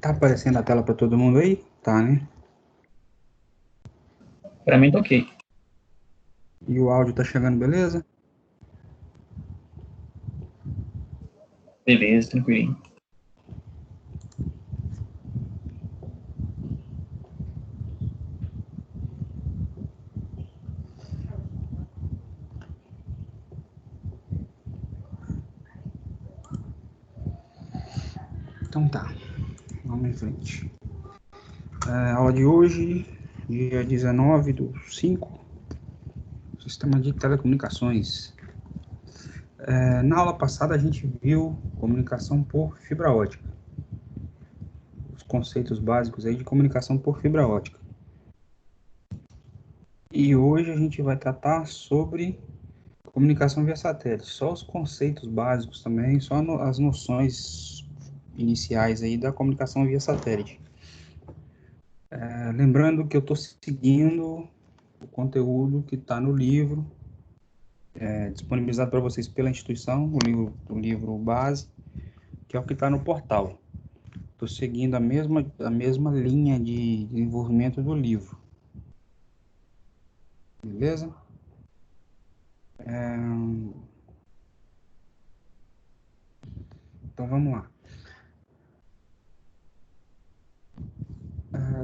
Tá aparecendo a tela para todo mundo aí? Tá, né? Para mim tá ok. E o áudio tá chegando, beleza? Beleza, tranquilo. Então tá, vamos em frente. Aula de hoje, dia 19/5, Sistema de Telecomunicações. Na aula passada a gente viu comunicação por fibra ótica. Os conceitos básicos aí de comunicação por fibra ótica. E hoje a gente vai tratar sobre comunicação via satélite. Só os conceitos básicos também, só as noções iniciais aí da comunicação via satélite. Lembrando que eu estou seguindo o conteúdo que está no livro, disponibilizado para vocês pela instituição, o livro base, que é o que está no portal. Estou seguindo a mesma linha de desenvolvimento do livro. Beleza? Então vamos lá.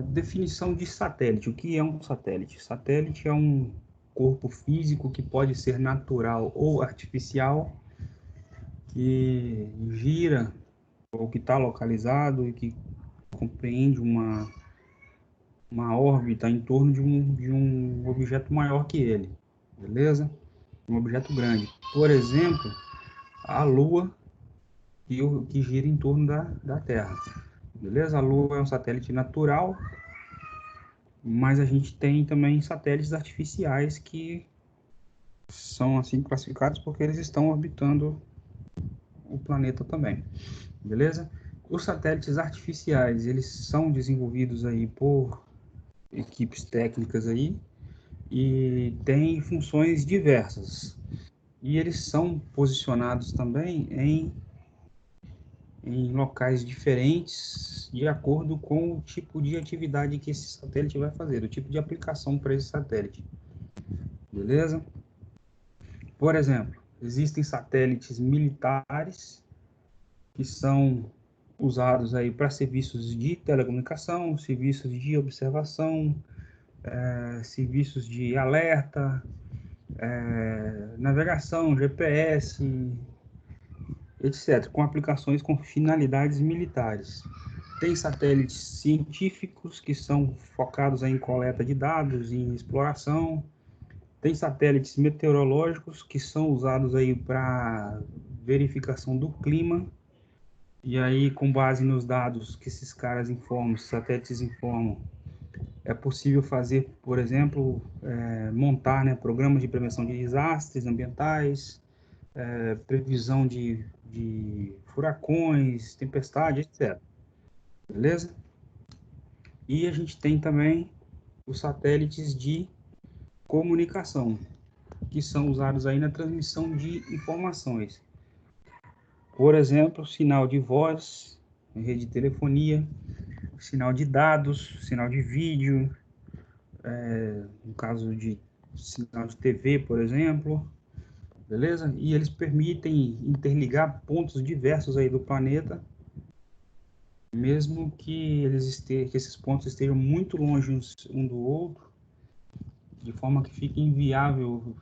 Definição de satélite. O que é um satélite? Satélite é um corpo físico que pode ser natural ou artificial, que gira ou que está localizado e que compreende uma órbita em torno de um objeto maior que ele, beleza? Um objeto grande. Por exemplo, a Lua, que gira em torno da Terra, beleza? A Lua é um satélite natural, mas a gente tem também satélites artificiais que são assim classificados porque eles estão orbitando o planeta também, beleza? Os satélites artificiais, eles são desenvolvidos aí por equipes técnicas aí e têm funções diversas. E eles são posicionados também em locais diferentes de acordo com o tipo de atividade que esse satélite vai fazer, o tipo de aplicação para esse satélite. Beleza? Por exemplo, existem satélites militares que são usados aí para serviços de telecomunicação, serviços de observação, serviços de alerta, navegação, GPS, etc., com aplicações com finalidades militares. Tem satélites científicos que são focados em coleta de dados e em exploração. Tem satélites meteorológicos que são usados aí para verificação do clima. E aí, com base nos dados que esses caras informam, os satélites informam, é possível fazer, por exemplo, montar, né, programas de prevenção de desastres ambientais, previsão de furacões, tempestade, etc. Beleza? E a gente tem também os satélites de comunicação, que são usados aí na transmissão de informações. Por exemplo, sinal de voz, rede de telefonia, sinal de dados, sinal de vídeo, no caso de sinal de TV, por exemplo, beleza? E eles permitem interligar pontos diversos aí do planeta, mesmo que que esses pontos estejam muito longe um do outro, de forma que fique inviável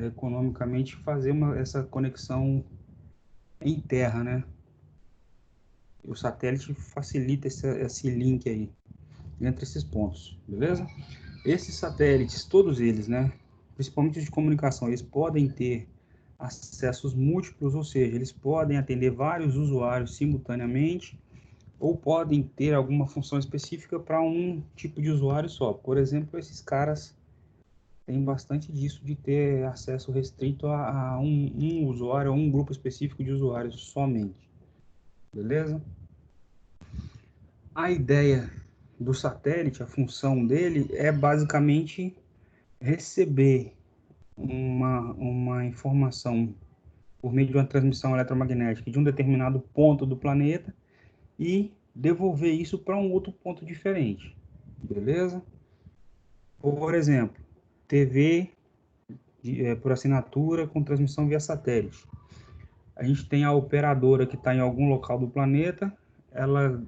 economicamente fazer essa conexão em terra, né? O satélite facilita esse link aí entre esses pontos, beleza? Esses satélites, todos eles, né, principalmente de comunicação, eles podem ter acessos múltiplos, ou seja, eles podem atender vários usuários simultaneamente, ou podem ter alguma função específica para um tipo de usuário só. Por exemplo, esses caras têm bastante disso de ter acesso restrito a um usuário, a um grupo específico de usuários somente, beleza? A ideia do satélite, a função dele é basicamente receber uma informação por meio de uma transmissão eletromagnética de um determinado ponto do planeta e devolver isso para um outro ponto diferente, beleza? Por exemplo, TV por assinatura com transmissão via satélite. A gente tem a operadora que está em algum local do planeta, ela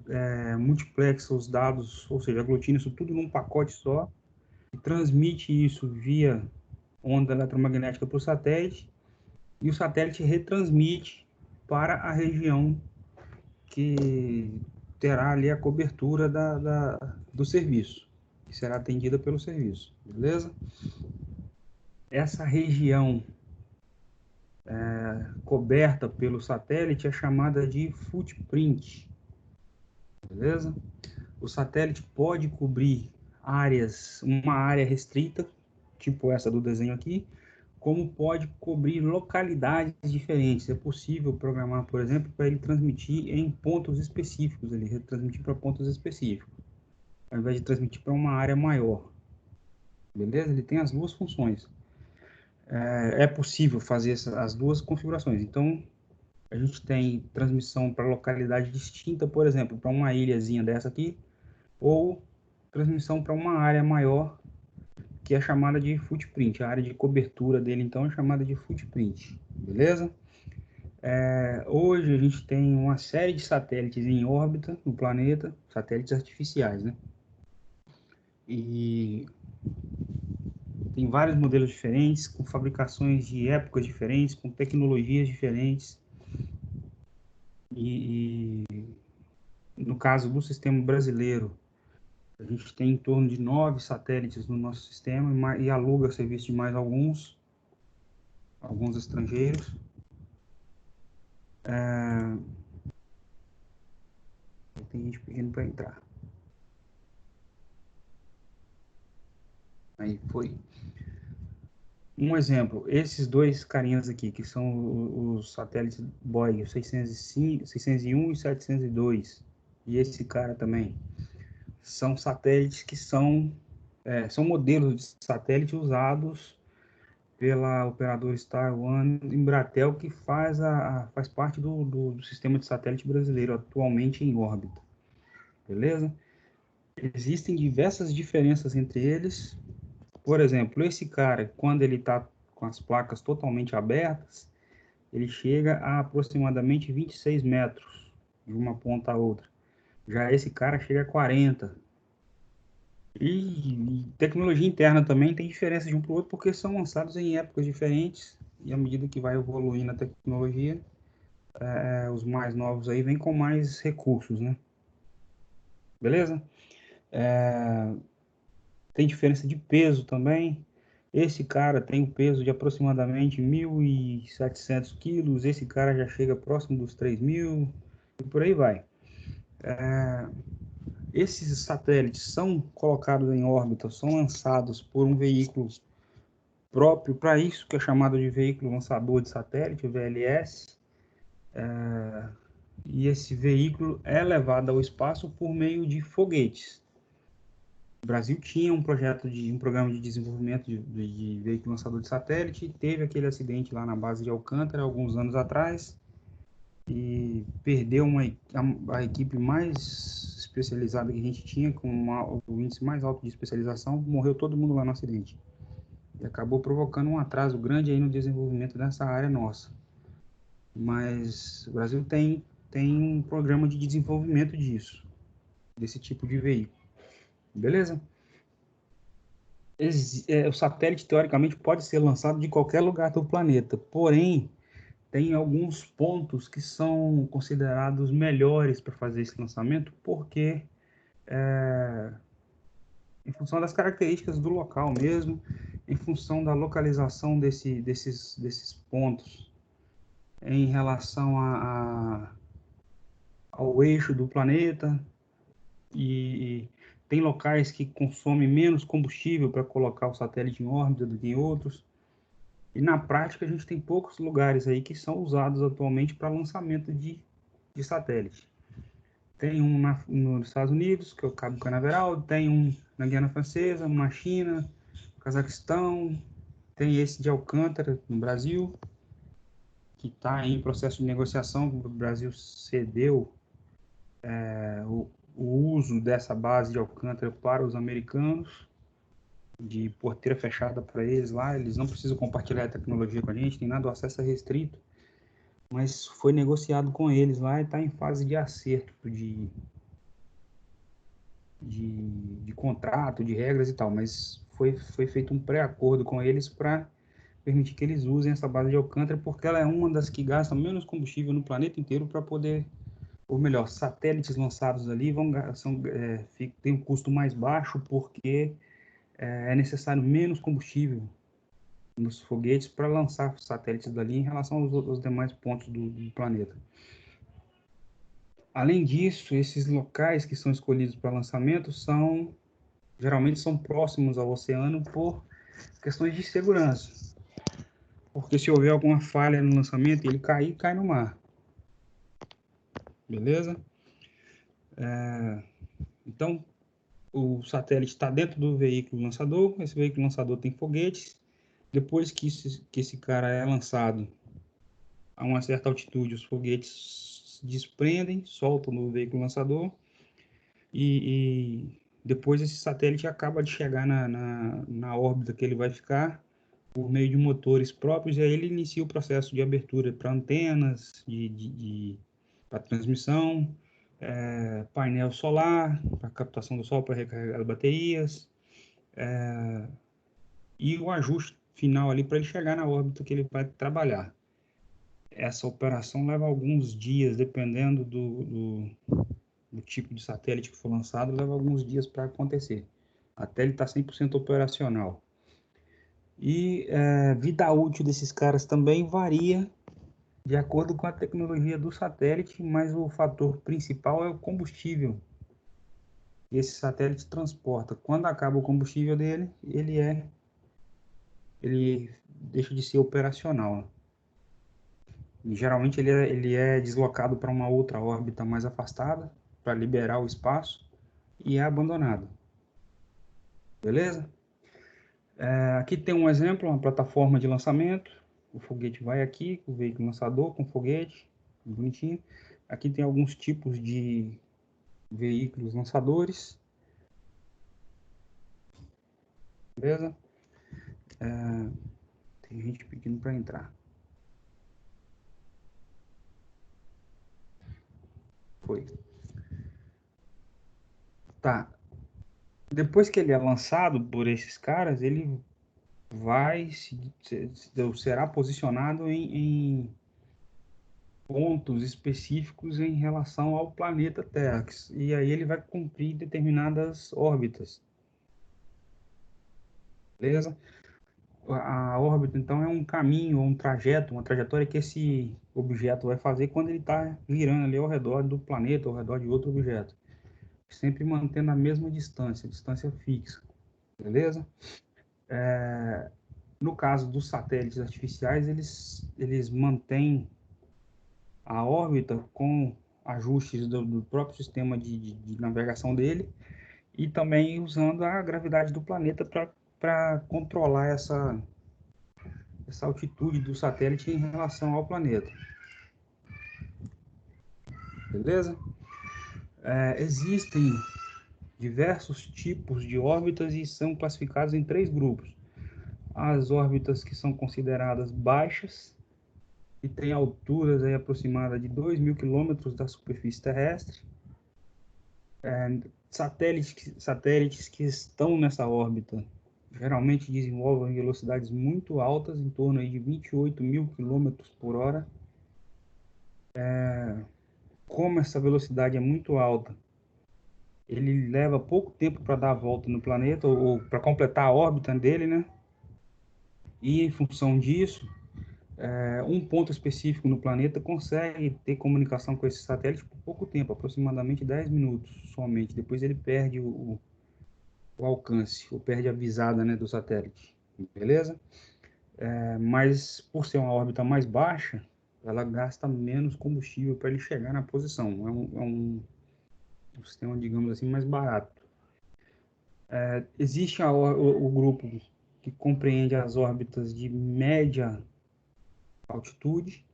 multiplexa os dados, ou seja, aglutina isso tudo num pacote só, e transmite isso via onda eletromagnética para o satélite, e o satélite retransmite para a região que terá ali a cobertura do serviço, que será atendida pelo serviço, beleza? Essa região coberta pelo satélite é chamada de footprint, beleza? O satélite pode cobrir uma área restrita, tipo essa do desenho aqui, como pode cobrir localidades diferentes. É possível programar, por exemplo, para ele transmitir em pontos específicos, ele retransmitir para pontos específicos, ao invés de transmitir para uma área maior. Beleza? Ele tem as duas funções. É possível fazer as duas configurações. Então, a gente tem transmissão para localidade distinta, por exemplo, para uma ilhazinha dessa aqui, ou transmissão para uma área maior, que é chamada de footprint. A área de cobertura dele, então, é chamada de footprint. Beleza? Hoje a gente tem uma série de satélites em órbita no planeta, satélites artificiais, né? E tem vários modelos diferentes, com fabricações de épocas diferentes, com tecnologias diferentes. E no caso do sistema brasileiro, a gente tem em torno de 9 satélites no nosso sistema e aluga serviço de mais alguns estrangeiros. Tem gente pedindo para entrar. Aí foi. Um exemplo, esses dois carinhas aqui, que são os satélites Boeing 601 e 702, e esse cara também, são satélites que são modelos de satélite usados pela operadora Star One Embratel, que faz parte do sistema de satélite brasileiro, atualmente em órbita. Beleza? Existem diversas diferenças entre eles. Por exemplo, esse cara, quando ele está com as placas totalmente abertas, ele chega a aproximadamente 26 metros de uma ponta a outra. Já esse cara chega a 40. E tecnologia interna também tem diferença de um para o outro, porque são lançados em épocas diferentes, e à medida que vai evoluindo a tecnologia, os mais novos aí vêm com mais recursos, né? Beleza? Tem diferença de peso também. Esse cara tem um peso de aproximadamente 1.700 quilos, esse cara já chega próximo dos 3.000, e por aí vai. Esses satélites são colocados em órbita, são lançados por um veículo próprio para isso, que é chamado de veículo lançador de satélite, o VLS. E esse veículo é levado ao espaço por meio de foguetes. O Brasil tinha um programa de desenvolvimento de veículo lançador de satélite, teve aquele acidente lá na base de Alcântara alguns anos atrás e perdeu a equipe mais especializada que a gente tinha, com o índice mais alto de especialização, morreu todo mundo lá no acidente. E acabou provocando um atraso grande aí no desenvolvimento dessa área nossa. Mas o Brasil tem um programa de desenvolvimento desse tipo de veículo. Beleza? O satélite, teoricamente, pode ser lançado de qualquer lugar do planeta, porém, tem alguns pontos que são considerados melhores para fazer esse lançamento, porque em função das características do local mesmo, em função da localização desses pontos, em relação ao eixo do planeta, e tem locais que consomem menos combustível para colocar o satélite em órbita do que em outros. E na prática a gente tem poucos lugares aí que são usados atualmente para lançamento de satélite. Tem um nos Estados Unidos, que é o Cabo Canaveral, tem um na Guiana Francesa, um na China, Cazaquistão, tem esse de Alcântara, no Brasil, que está em processo de negociação. O Brasil cedeu o uso dessa base de Alcântara para os americanos, de porteira fechada para eles lá, eles não precisam compartilhar a tecnologia com a gente, tem nada, o acesso é restrito, mas foi negociado com eles lá e está em fase de acerto de contrato, de regras e tal, mas foi feito um pré-acordo com eles para permitir que eles usem essa base de Alcântara, porque ela é uma das que gasta menos combustível no planeta inteiro para poder, ou melhor, satélites lançados ali tem um custo mais baixo porque é necessário menos combustível nos foguetes para lançar satélites dali em relação aos demais pontos do planeta. Além disso, esses locais que são escolhidos para lançamento geralmente são próximos ao oceano por questões de segurança. Porque se houver alguma falha no lançamento e ele cair, cai no mar. Beleza? Então, o satélite está dentro do veículo lançador. Esse veículo lançador tem foguetes. Depois que esse cara é lançado a uma certa altitude, os foguetes se desprendem, soltam no veículo lançador e depois esse satélite acaba de chegar na órbita que ele vai ficar por meio de motores próprios, e aí ele inicia o processo de abertura para antenas, para transmissão, painel solar, para captação do sol, para recarregar as baterias, e o ajuste final ali para ele chegar na órbita que ele vai trabalhar. Essa operação leva alguns dias, dependendo do tipo de satélite que for lançado, leva alguns dias para acontecer, até ele estar 100% operacional. E vida útil desses caras também varia de acordo com a tecnologia do satélite, mas o fator principal é o combustível que esse satélite transporta. Quando acaba o combustível dele, ele deixa de ser operacional. E, geralmente ele é deslocado para uma outra órbita mais afastada, para liberar o espaço, e é abandonado. Beleza? Aqui tem um exemplo, uma plataforma de lançamento. O foguete vai aqui, o veículo lançador com foguete, bonitinho. Aqui tem alguns tipos de veículos lançadores. Beleza? Tem gente pedindo para entrar. Foi. Tá. Depois que ele é lançado por esses caras, ele será posicionado em pontos específicos em relação ao planeta Terra. E aí ele vai cumprir determinadas órbitas. Beleza? A órbita, então, é um caminho, um trajeto, uma trajetória que esse objeto vai fazer quando ele está girando ali ao redor do planeta, ao redor de outro objeto. Sempre mantendo a mesma distância fixa. Beleza? No caso dos satélites artificiais, eles mantêm a órbita com ajustes do próprio sistema de navegação dele e também usando a gravidade do planeta para controlar essa altitude do satélite em relação ao planeta. Beleza? Existem diversos tipos de órbitas e são classificados em 3 grupos. As órbitas que são consideradas baixas, que têm alturas aí aproximadas de 2.000 quilômetros da superfície terrestre. Satélites que estão nessa órbita geralmente desenvolvem velocidades muito altas, em torno aí de 28.000 quilômetros por hora. Como essa velocidade é muito alta, ele leva pouco tempo para dar a volta no planeta, ou para completar a órbita dele, né? E em função disso, um ponto específico no planeta consegue ter comunicação com esse satélite por pouco tempo, aproximadamente 10 minutos somente. Depois ele perde o alcance, ou perde a visada, né, do satélite. Beleza? Mas por ser uma órbita mais baixa, ela gasta menos combustível para ele chegar na posição. É um sistema, digamos assim, mais barato. Existe o grupo que compreende as órbitas de média altitude,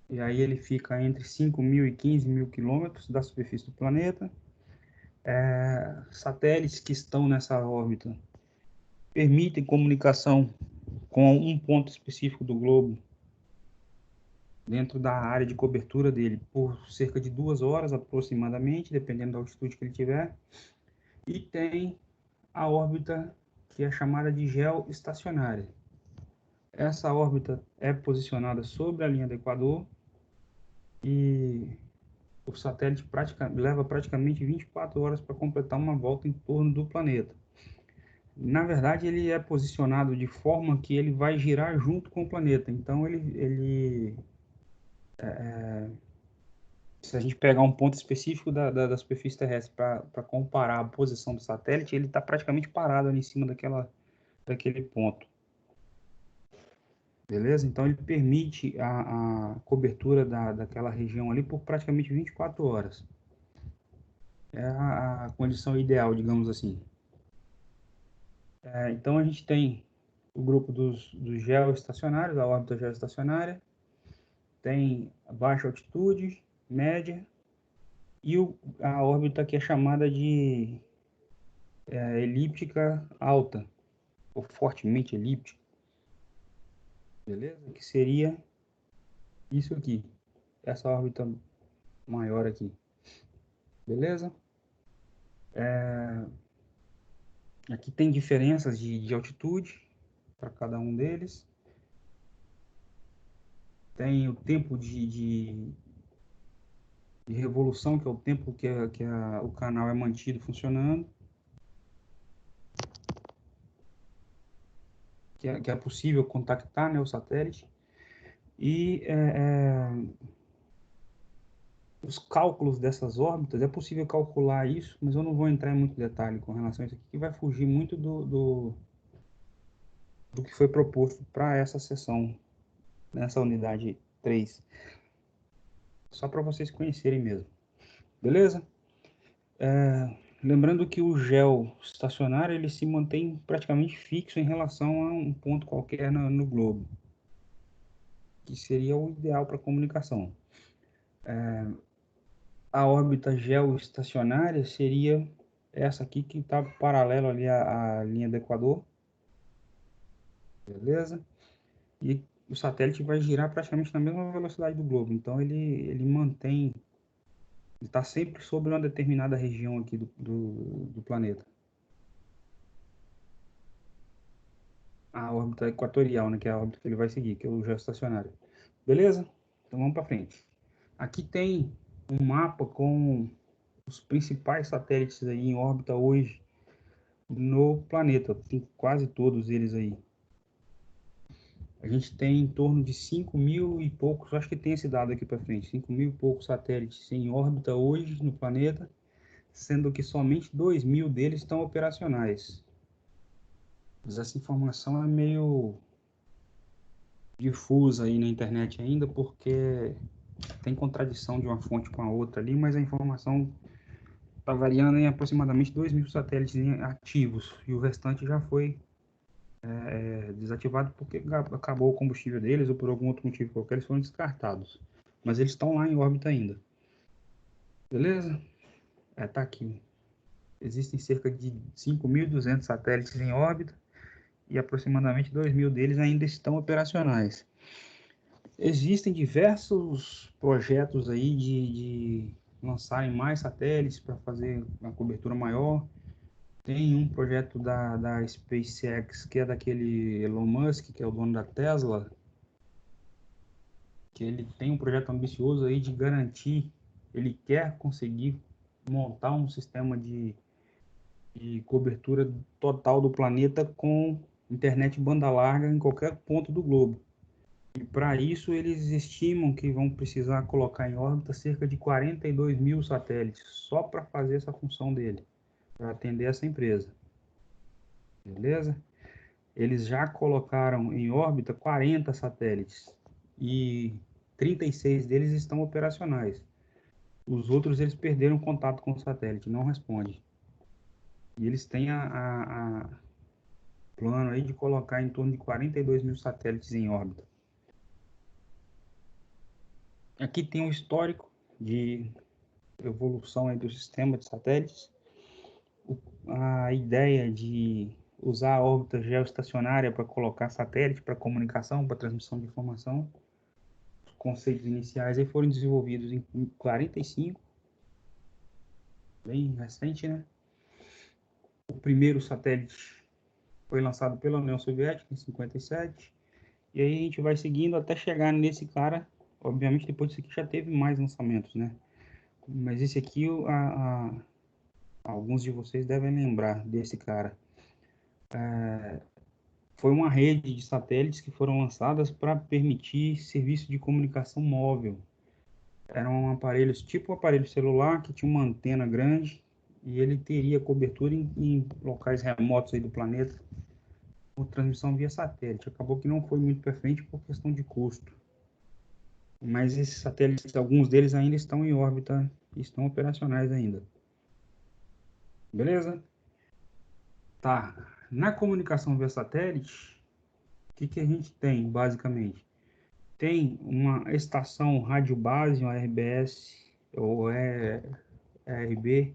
e aí ele fica entre 5.000 e 15.000 quilômetros da superfície do planeta. Satélites que estão nessa órbita permitem comunicação com um ponto específico do globo dentro da área de cobertura dele por cerca de 2 horas aproximadamente, dependendo da altitude que ele tiver. E tem a órbita que é chamada de geoestacionária. Essa órbita é posicionada sobre a linha do Equador e o satélite leva praticamente 24 horas para completar uma volta em torno do planeta. Na verdade, ele é posicionado de forma que ele vai girar junto com o planeta. Então, se a gente pegar um ponto específico da superfície terrestre para comparar a posição do satélite, ele está praticamente parado ali em cima daquele ponto. Beleza? Então, ele permite a cobertura daquela região ali por praticamente 24 horas. É a condição ideal, digamos assim. Então, a gente tem o grupo dos geoestacionários, a órbita geoestacionária, tem a baixa altitude, média, e a órbita que é chamada de elíptica alta, ou fortemente elíptica, beleza? Que seria isso aqui, essa órbita maior aqui, beleza? Aqui tem diferenças de altitude para cada um deles. Tem o tempo de revolução, que é o tempo que o canal é mantido funcionando, que é possível contactar, né, o satélite. E os cálculos dessas órbitas, é possível calcular isso, mas eu não vou entrar em muito detalhe com relação a isso aqui, que vai fugir muito do que foi proposto para essa sessão, nessa unidade 3. Só para vocês conhecerem mesmo. Beleza? Lembrando que o gel estacionário ele se mantém praticamente fixo em relação a um ponto qualquer no globo, que seria o ideal para comunicação. A órbita geoestacionária seria essa aqui que está paralelo ali à linha do Equador, beleza? E o satélite vai girar praticamente na mesma velocidade do globo, então ele mantém, ele está sempre sobre uma determinada região aqui do planeta. A órbita equatorial, né, que é a órbita que ele vai seguir, que é o geoestacionário. Beleza? Então vamos para frente. Aqui tem um mapa com os principais satélites aí em órbita hoje no planeta. Tem quase todos eles aí. A gente tem em torno de 5.000 e poucos, acho que tem esse dado aqui para frente, 5.000 e poucos satélites em órbita hoje no planeta, sendo que somente 2.000 deles estão operacionais. Mas essa informação é meio difusa aí na internet ainda, porque tem contradição de uma fonte com a outra ali, mas a informação está variando em aproximadamente 2.000 satélites ativos, e o restante já foi desativado porque acabou o combustível deles, ou por algum outro motivo qualquer, eles foram descartados. Mas eles estão lá em órbita ainda. Beleza? Tá aqui. Existem cerca de 5.200 satélites em órbita, e aproximadamente 2.000 deles ainda estão operacionais. Existem diversos projetos aí de lançarem mais satélites para fazer uma cobertura maior. Tem um projeto da SpaceX, que é daquele Elon Musk, que é o dono da Tesla, que ele tem um projeto ambicioso aí de garantir, ele quer conseguir montar um sistema de cobertura total do planeta com internet banda larga em qualquer ponto do globo. E para isso eles estimam que vão precisar colocar em órbita cerca de 42.000 satélites, só para fazer essa função dele, para atender essa empresa. Beleza? Eles já colocaram em órbita 40 satélites e 36 deles estão operacionais. Os outros eles perderam contato com o satélite, não responde. E eles têm a plano aí de colocar em torno de 42.000 satélites em órbita. Aqui tem um histórico de evolução aí do sistema de satélites. A ideia de usar a órbita geoestacionária para colocar satélite para comunicação, para transmissão de informação. Os conceitos iniciais aí foram desenvolvidos em 45, bem recente, né? O primeiro satélite foi lançado pela União Soviética em 57, e aí a gente vai seguindo até chegar nesse cara. Obviamente depois disso aqui já teve mais lançamentos, né? Mas esse aqui, alguns de vocês devem lembrar desse cara. Foi uma rede de satélites que foram lançadas para permitir serviço de comunicação móvel. Eram aparelhos tipo aparelho celular que tinha uma antena grande e ele teria cobertura em locais remotos aí do planeta por transmissão via satélite. Acabou que não foi muito para frente por questão de custo. Mas esses satélites, alguns deles ainda estão em órbita e estão operacionais ainda. Beleza? Tá. Na comunicação via satélite, o que a gente tem, basicamente? Tem uma estação rádio base, uma RBS ou ERB,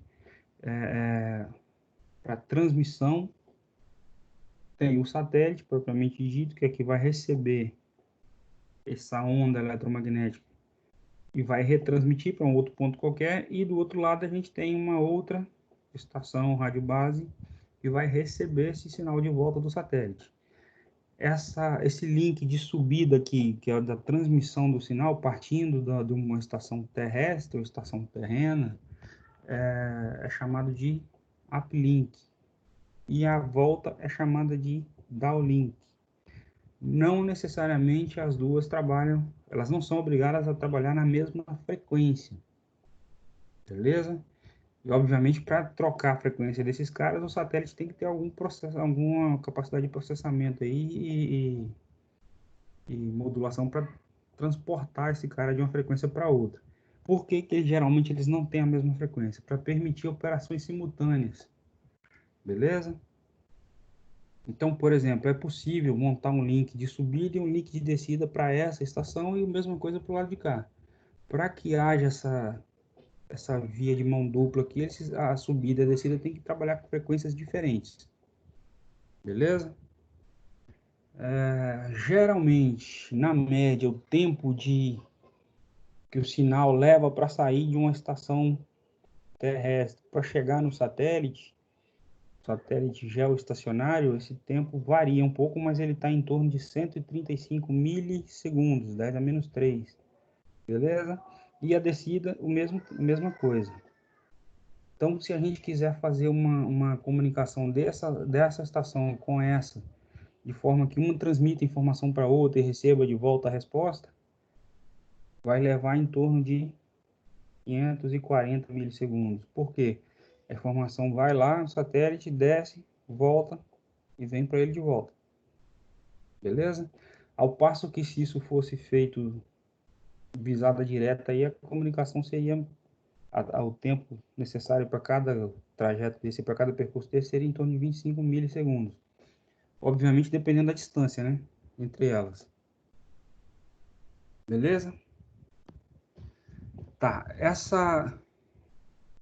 para transmissão. Tem o satélite, propriamente dito, que é que vai receber essa onda eletromagnética e vai retransmitir para um outro ponto qualquer. E do outro lado a gente tem uma outra estação rádio base que vai receber esse sinal de volta do satélite. Esse link de subida aqui, que é da transmissão do sinal, partindo de uma estação terrestre ou estação terrena, é chamado de uplink. E a volta é chamada de downlink. Não necessariamente as duas trabalham, elas não são obrigadas a trabalhar na mesma frequência, beleza? E obviamente para trocar a frequência desses caras, o satélite tem que ter algum processo, alguma capacidade de processamento aí e modulação para transportar esse cara de uma frequência para outra. Por que que geralmente eles não têm a mesma frequência? Para permitir operações simultâneas, beleza? Então, por exemplo, é possível montar um link de subida e um link de descida para essa estação e a mesma coisa para o lado de cá. Para que haja essa via de mão dupla aqui, a subida e a descida tem que trabalhar com frequências diferentes. Beleza? Geralmente, na média, o tempo que o sinal leva para sair de uma estação terrestre para chegar no satélite geoestacionário, esse tempo varia um pouco, mas ele está em torno de 135 milissegundos, 10 a menos 3, beleza? E a descida, a mesma coisa. Então, se a gente quiser fazer uma comunicação dessa estação com essa, de forma que uma transmita informação para outra e receba de volta a resposta, vai levar em torno de 540 milissegundos. Por quê? A informação vai lá no satélite, desce, volta e vem para ele de volta. Beleza? Ao passo que se isso fosse feito visada direta, aí a comunicação seria, o tempo necessário para cada trajeto desse, para cada percurso desse, seria em torno de 25 milissegundos. Obviamente dependendo da distância, né? Entre elas. Beleza? Tá,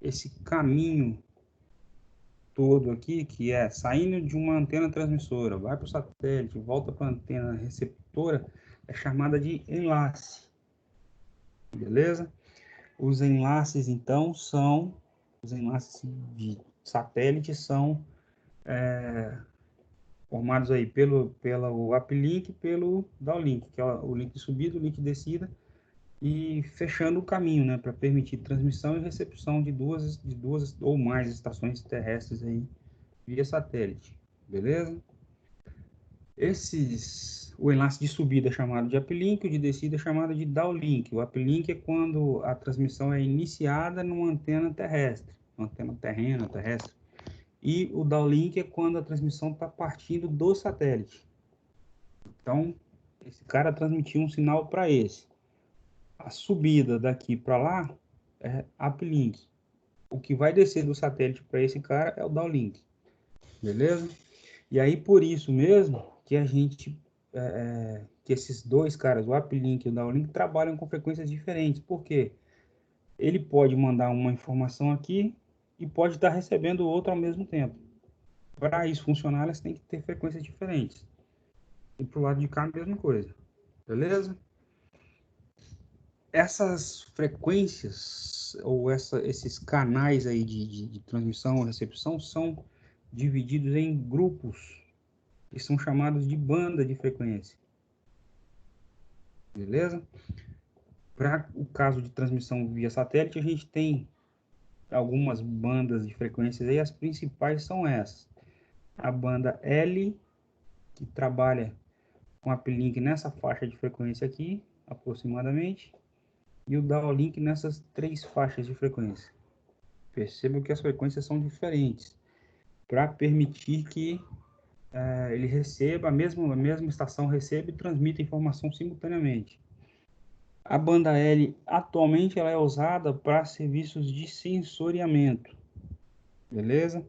esse caminho todo aqui, que é saindo de uma antena transmissora, vai para o satélite, volta para a antena receptora, é chamada de enlace. Beleza? Os enlaces, então, os enlaces de satélite são formados aí pelo uplink e pelo downlink, que é o link de subida, o link de descida, e fechando o caminho, né, para permitir transmissão e recepção de duas ou mais estações terrestres aí via satélite, beleza? O enlace de subida é chamado de uplink, o de descida é chamado de downlink. O uplink é quando a transmissão é iniciada numa antena terrestre, uma antena terrena, terrestre. E o downlink é quando a transmissão está partindo do satélite. Então, esse cara transmitiu um sinal para esse. A subida daqui para lá é uplink. O que vai descer do satélite para esse cara é o downlink. Beleza? E aí, por isso mesmo, que a gente que esses dois caras, o uplink e o downlink, trabalham com frequências diferentes. Por quê? Ele pode mandar uma informação aqui e pode estar recebendo outra ao mesmo tempo. Para isso funcionar, elas têm que ter frequências diferentes. E para o lado de cá, a mesma coisa. Beleza? Essas frequências, ou esses canais aí de transmissão ou recepção, são divididos em grupos, que são chamados de banda de frequência. Beleza? Para o caso de transmissão via satélite, a gente tem algumas bandas de frequências aí, as principais são essas. A banda L, que trabalha com uplink nessa faixa de frequência aqui, aproximadamente, e o downlink nessas 3 faixas de frequência. Percebam que as frequências são diferentes, para permitir que ele receba, a mesma estação receba e transmita informação simultaneamente. A banda L, atualmente, ela é usada para serviços de sensoriamento, beleza?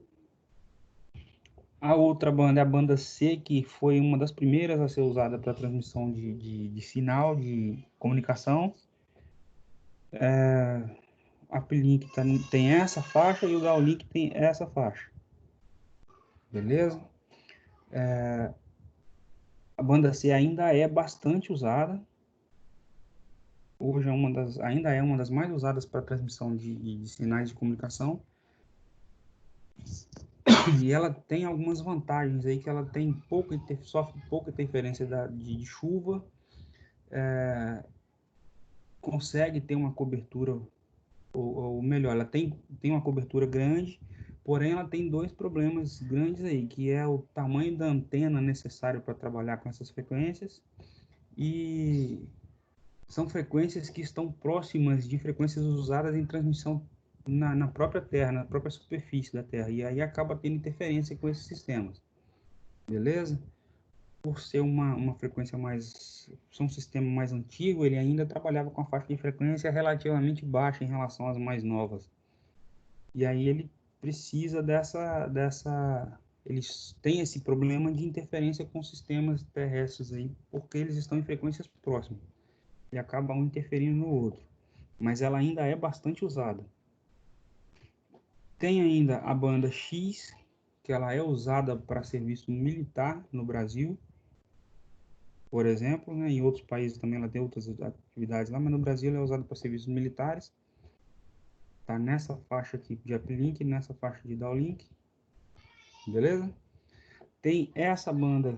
A outra banda é a banda C, que foi uma das primeiras a ser usada para transmissão de sinal de comunicação. A uplink tem essa faixa e o downlink tem essa faixa. Beleza? A banda C ainda é bastante usada. Hoje ainda é uma das mais usadas para transmissão de sinais de comunicação. E ela tem algumas vantagens aí, que ela tem sofre pouca interferência de chuva, consegue ter uma cobertura, ou melhor, ela tem uma cobertura grande, porém ela tem 2 problemas grandes aí, que é o tamanho da antena necessário para trabalhar com essas frequências, e são frequências que estão próximas de frequências usadas em transmissão na própria Terra, na própria superfície da Terra, e aí acaba tendo interferência com esses sistemas, beleza? Por ser uma frequência ser um sistema mais antigo, ele ainda trabalhava com a faixa de frequência relativamente baixa em relação às mais novas. E aí ele precisa eles têm esse problema de interferência com sistemas terrestres aí, porque eles estão em frequências próximas e acabam um interferindo no outro. Mas ela ainda é bastante usada. Tem ainda a banda X, que ela é usada para serviço militar no Brasil, por exemplo, né? Em outros países também ela tem outras atividades lá, mas no Brasil ela é usada para serviços militares. Tá nessa faixa aqui de uplink, nessa faixa de downlink, beleza? Tem essa banda,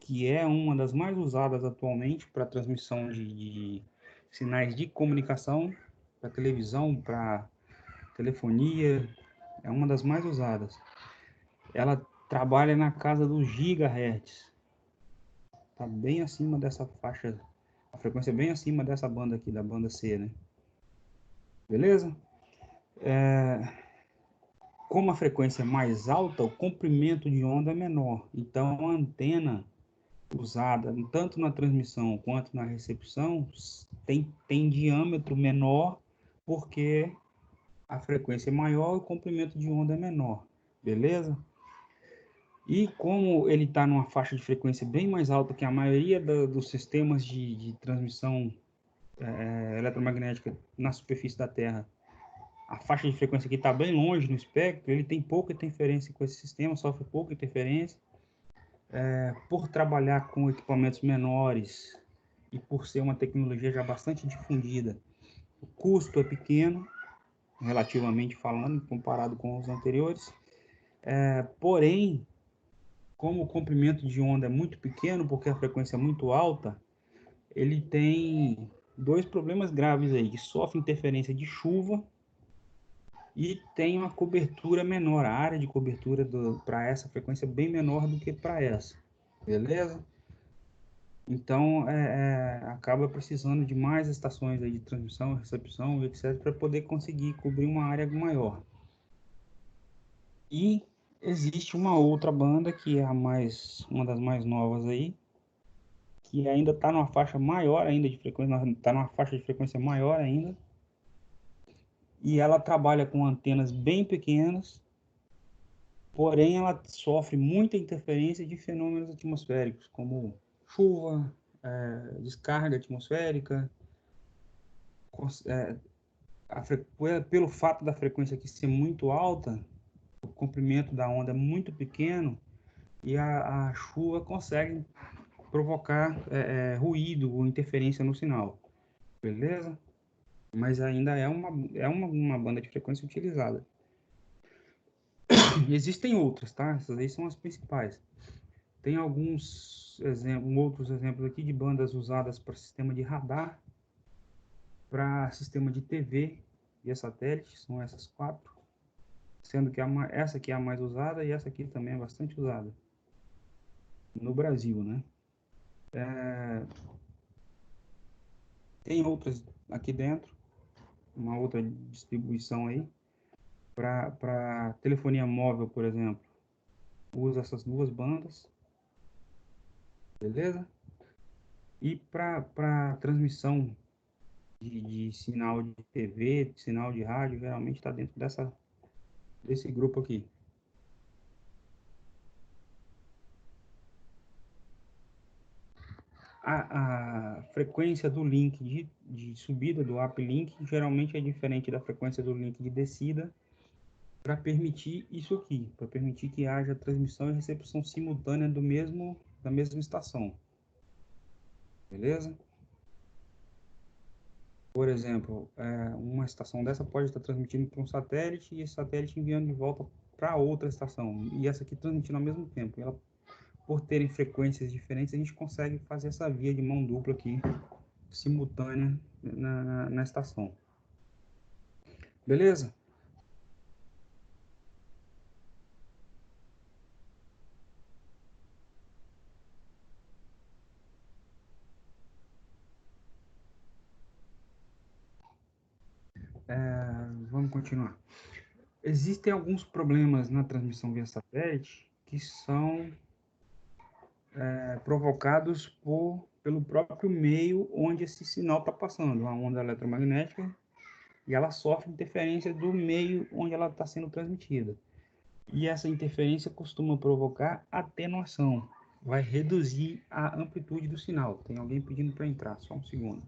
que é uma das mais usadas atualmente para transmissão de sinais de comunicação, para televisão, para telefonia, é uma das mais usadas. Ela trabalha na casa dos gigahertz, tá bem acima dessa faixa, a frequência é bem acima dessa banda aqui, da banda C, né? Beleza? Como a frequência é mais alta, o comprimento de onda é menor. Então, a antena usada tanto na transmissão quanto na recepção tem diâmetro menor, porque a frequência é maior e o comprimento de onda é menor. Beleza? E como ele está numa faixa de frequência bem mais alta que a maioria dos sistemas de transmissão eletromagnética na superfície da Terra, a faixa de frequência aqui está bem longe no espectro, ele tem pouca interferência com esse sistema, sofre pouca interferência. Por trabalhar com equipamentos menores e por ser uma tecnologia já bastante difundida, o custo é pequeno, relativamente falando, comparado com os anteriores. Porém, como o comprimento de onda é muito pequeno, porque a frequência é muito alta, ele tem 2 problemas graves aí, que sofre interferência de chuva e tem uma cobertura menor, a área de cobertura para essa frequência é bem menor do que para essa, beleza? Então, acaba precisando de mais estações aí de transmissão, recepção, etc., para poder conseguir cobrir uma área maior. E existe uma outra banda, que é uma das mais novas aí, que ainda está numa faixa maior ainda de frequência, está numa faixa de frequência maior ainda, e ela trabalha com antenas bem pequenas, porém ela sofre muita interferência de fenômenos atmosféricos, como chuva, descarga atmosférica, pelo fato da frequência aqui ser muito alta, o comprimento da onda é muito pequeno e a chuva consegue provocar ruído ou interferência no sinal, beleza? Mas ainda uma banda de frequência utilizada. Existem outras, tá? Essas aí são as principais. Tem outros exemplos aqui de bandas usadas para sistema de radar, para sistema de TV e satélite, são essas quatro, sendo que essa aqui é a mais usada e essa aqui também é bastante usada no Brasil, né? Tem outras aqui dentro, uma outra distribuição aí, para telefonia móvel, por exemplo, usa essas duas bandas, beleza? E para transmissão de sinal de TV, de sinal de rádio, geralmente está dentro desse grupo aqui. A frequência do link de subida do uplink geralmente é diferente da frequência do link de descida, para permitir isso aqui, para permitir que haja transmissão e recepção simultânea da mesma estação. Beleza? Por exemplo, uma estação dessa pode estar transmitindo para um satélite e esse satélite enviando de volta para outra estação. E essa aqui transmitindo ao mesmo tempo. E ela, por terem frequências diferentes, a gente consegue fazer essa via de mão dupla aqui, simultânea na estação. Beleza? Vamos continuar. Existem alguns problemas na transmissão via satélite que são provocados pelo próprio meio onde esse sinal está passando, a onda eletromagnética, e ela sofre interferência do meio onde ela está sendo transmitida. E essa interferência costuma provocar atenuação, vai reduzir a amplitude do sinal. Tem alguém pedindo para entrar, só um segundo.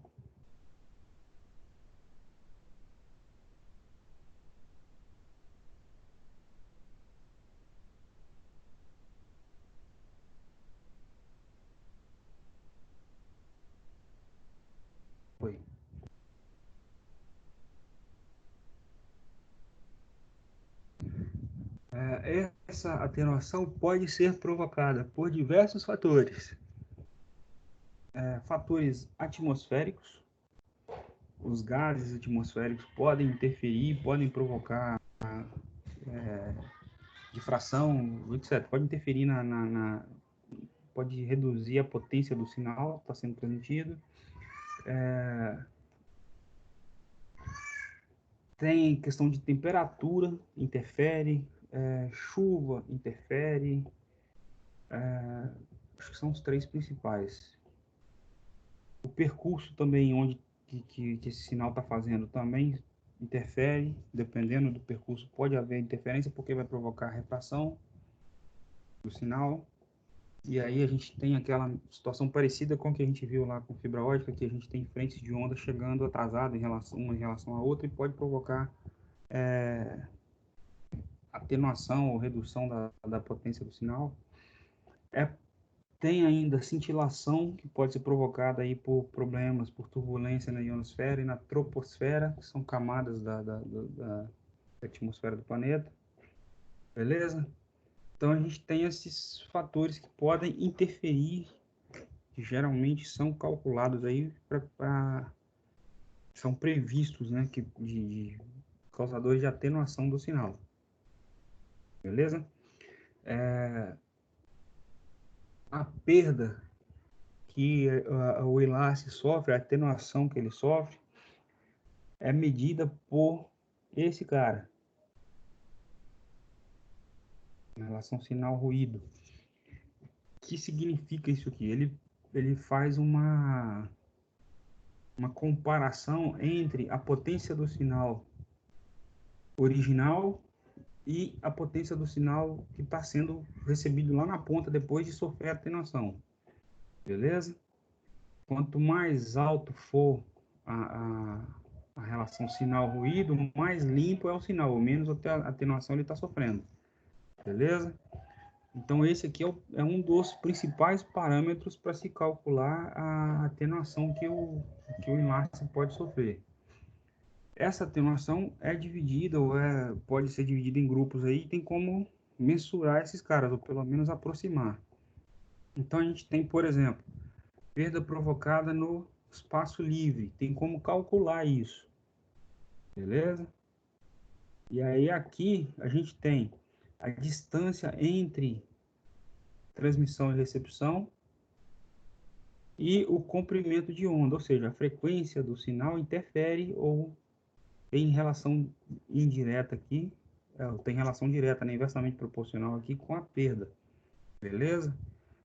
Foi. Essa atenuação pode ser provocada por diversos fatores. Fatores atmosféricos, os gases atmosféricos podem interferir, podem provocar difração, etc. Pode interferir pode reduzir a potência do sinal que está sendo transmitido. Tem questão de temperatura, interfere, chuva, interfere. Acho que são os três principais. O percurso também, onde que esse sinal está fazendo, também interfere. Dependendo do percurso, pode haver interferência, porque vai provocar refração do sinal. E aí a gente tem aquela situação parecida com o que a gente viu lá com fibra ótica, que a gente tem frentes de onda chegando atrasada uma em relação à outra e pode provocar atenuação ou redução da potência do sinal. Tem ainda cintilação, que pode ser provocada aí por problemas, por turbulência na ionosfera e na troposfera, que são camadas da atmosfera do planeta. Beleza? Então a gente tem esses fatores que podem interferir, que geralmente são calculados aí são previstos, né, de causadores de atenuação do sinal. Beleza? A perda que o enlace sofre, a atenuação que ele sofre, é medida por esse cara, em relação ao sinal-ruído. O que significa isso aqui? Ele faz uma comparação entre a potência do sinal original e a potência do sinal que está sendo recebido lá na ponta depois de sofrer a atenuação. Beleza? Quanto mais alto for a relação sinal-ruído, mais limpo é o sinal, menos atenuação ele está sofrendo. Beleza? Então, esse aqui é um dos principais parâmetros para se calcular a atenuação que o enlace pode sofrer. Essa atenuação é dividida, ou pode ser dividida em grupos aí, tem como mensurar esses caras, ou pelo menos aproximar. Então, a gente tem, por exemplo, perda provocada no espaço livre, tem como calcular isso, beleza? E aí, aqui, a gente tem a distância entre transmissão e recepção, e o comprimento de onda, ou seja, a frequência do sinal interfere ou tem relação indireta aqui, tem relação direta, né, inversamente proporcional aqui com a perda, beleza?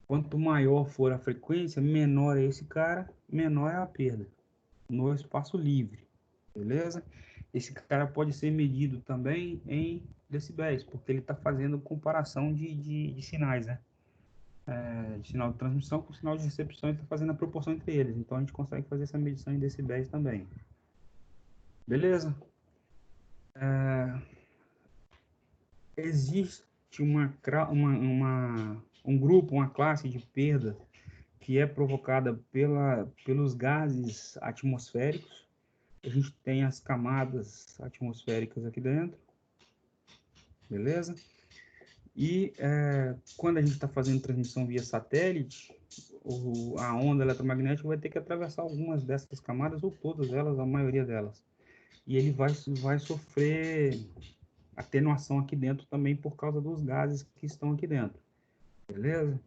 Quanto maior for a frequência, menor é esse cara, menor é a perda no espaço livre, beleza? Esse cara pode ser medido também em decibéis, porque ele está fazendo comparação de sinais, né? De sinal de transmissão com sinal de recepção, ele está fazendo a proporção entre eles. Então, a gente consegue fazer essa medição em decibéis também. Beleza? Existe um grupo, uma classe de perda que é provocada pelos gases atmosféricos. A gente tem as camadas atmosféricas aqui dentro, beleza? E quando a gente está fazendo transmissão via satélite, a onda eletromagnética vai ter que atravessar algumas dessas camadas, ou todas elas, a maioria delas. E ele vai sofrer atenuação aqui dentro também por causa dos gases que estão aqui dentro, beleza?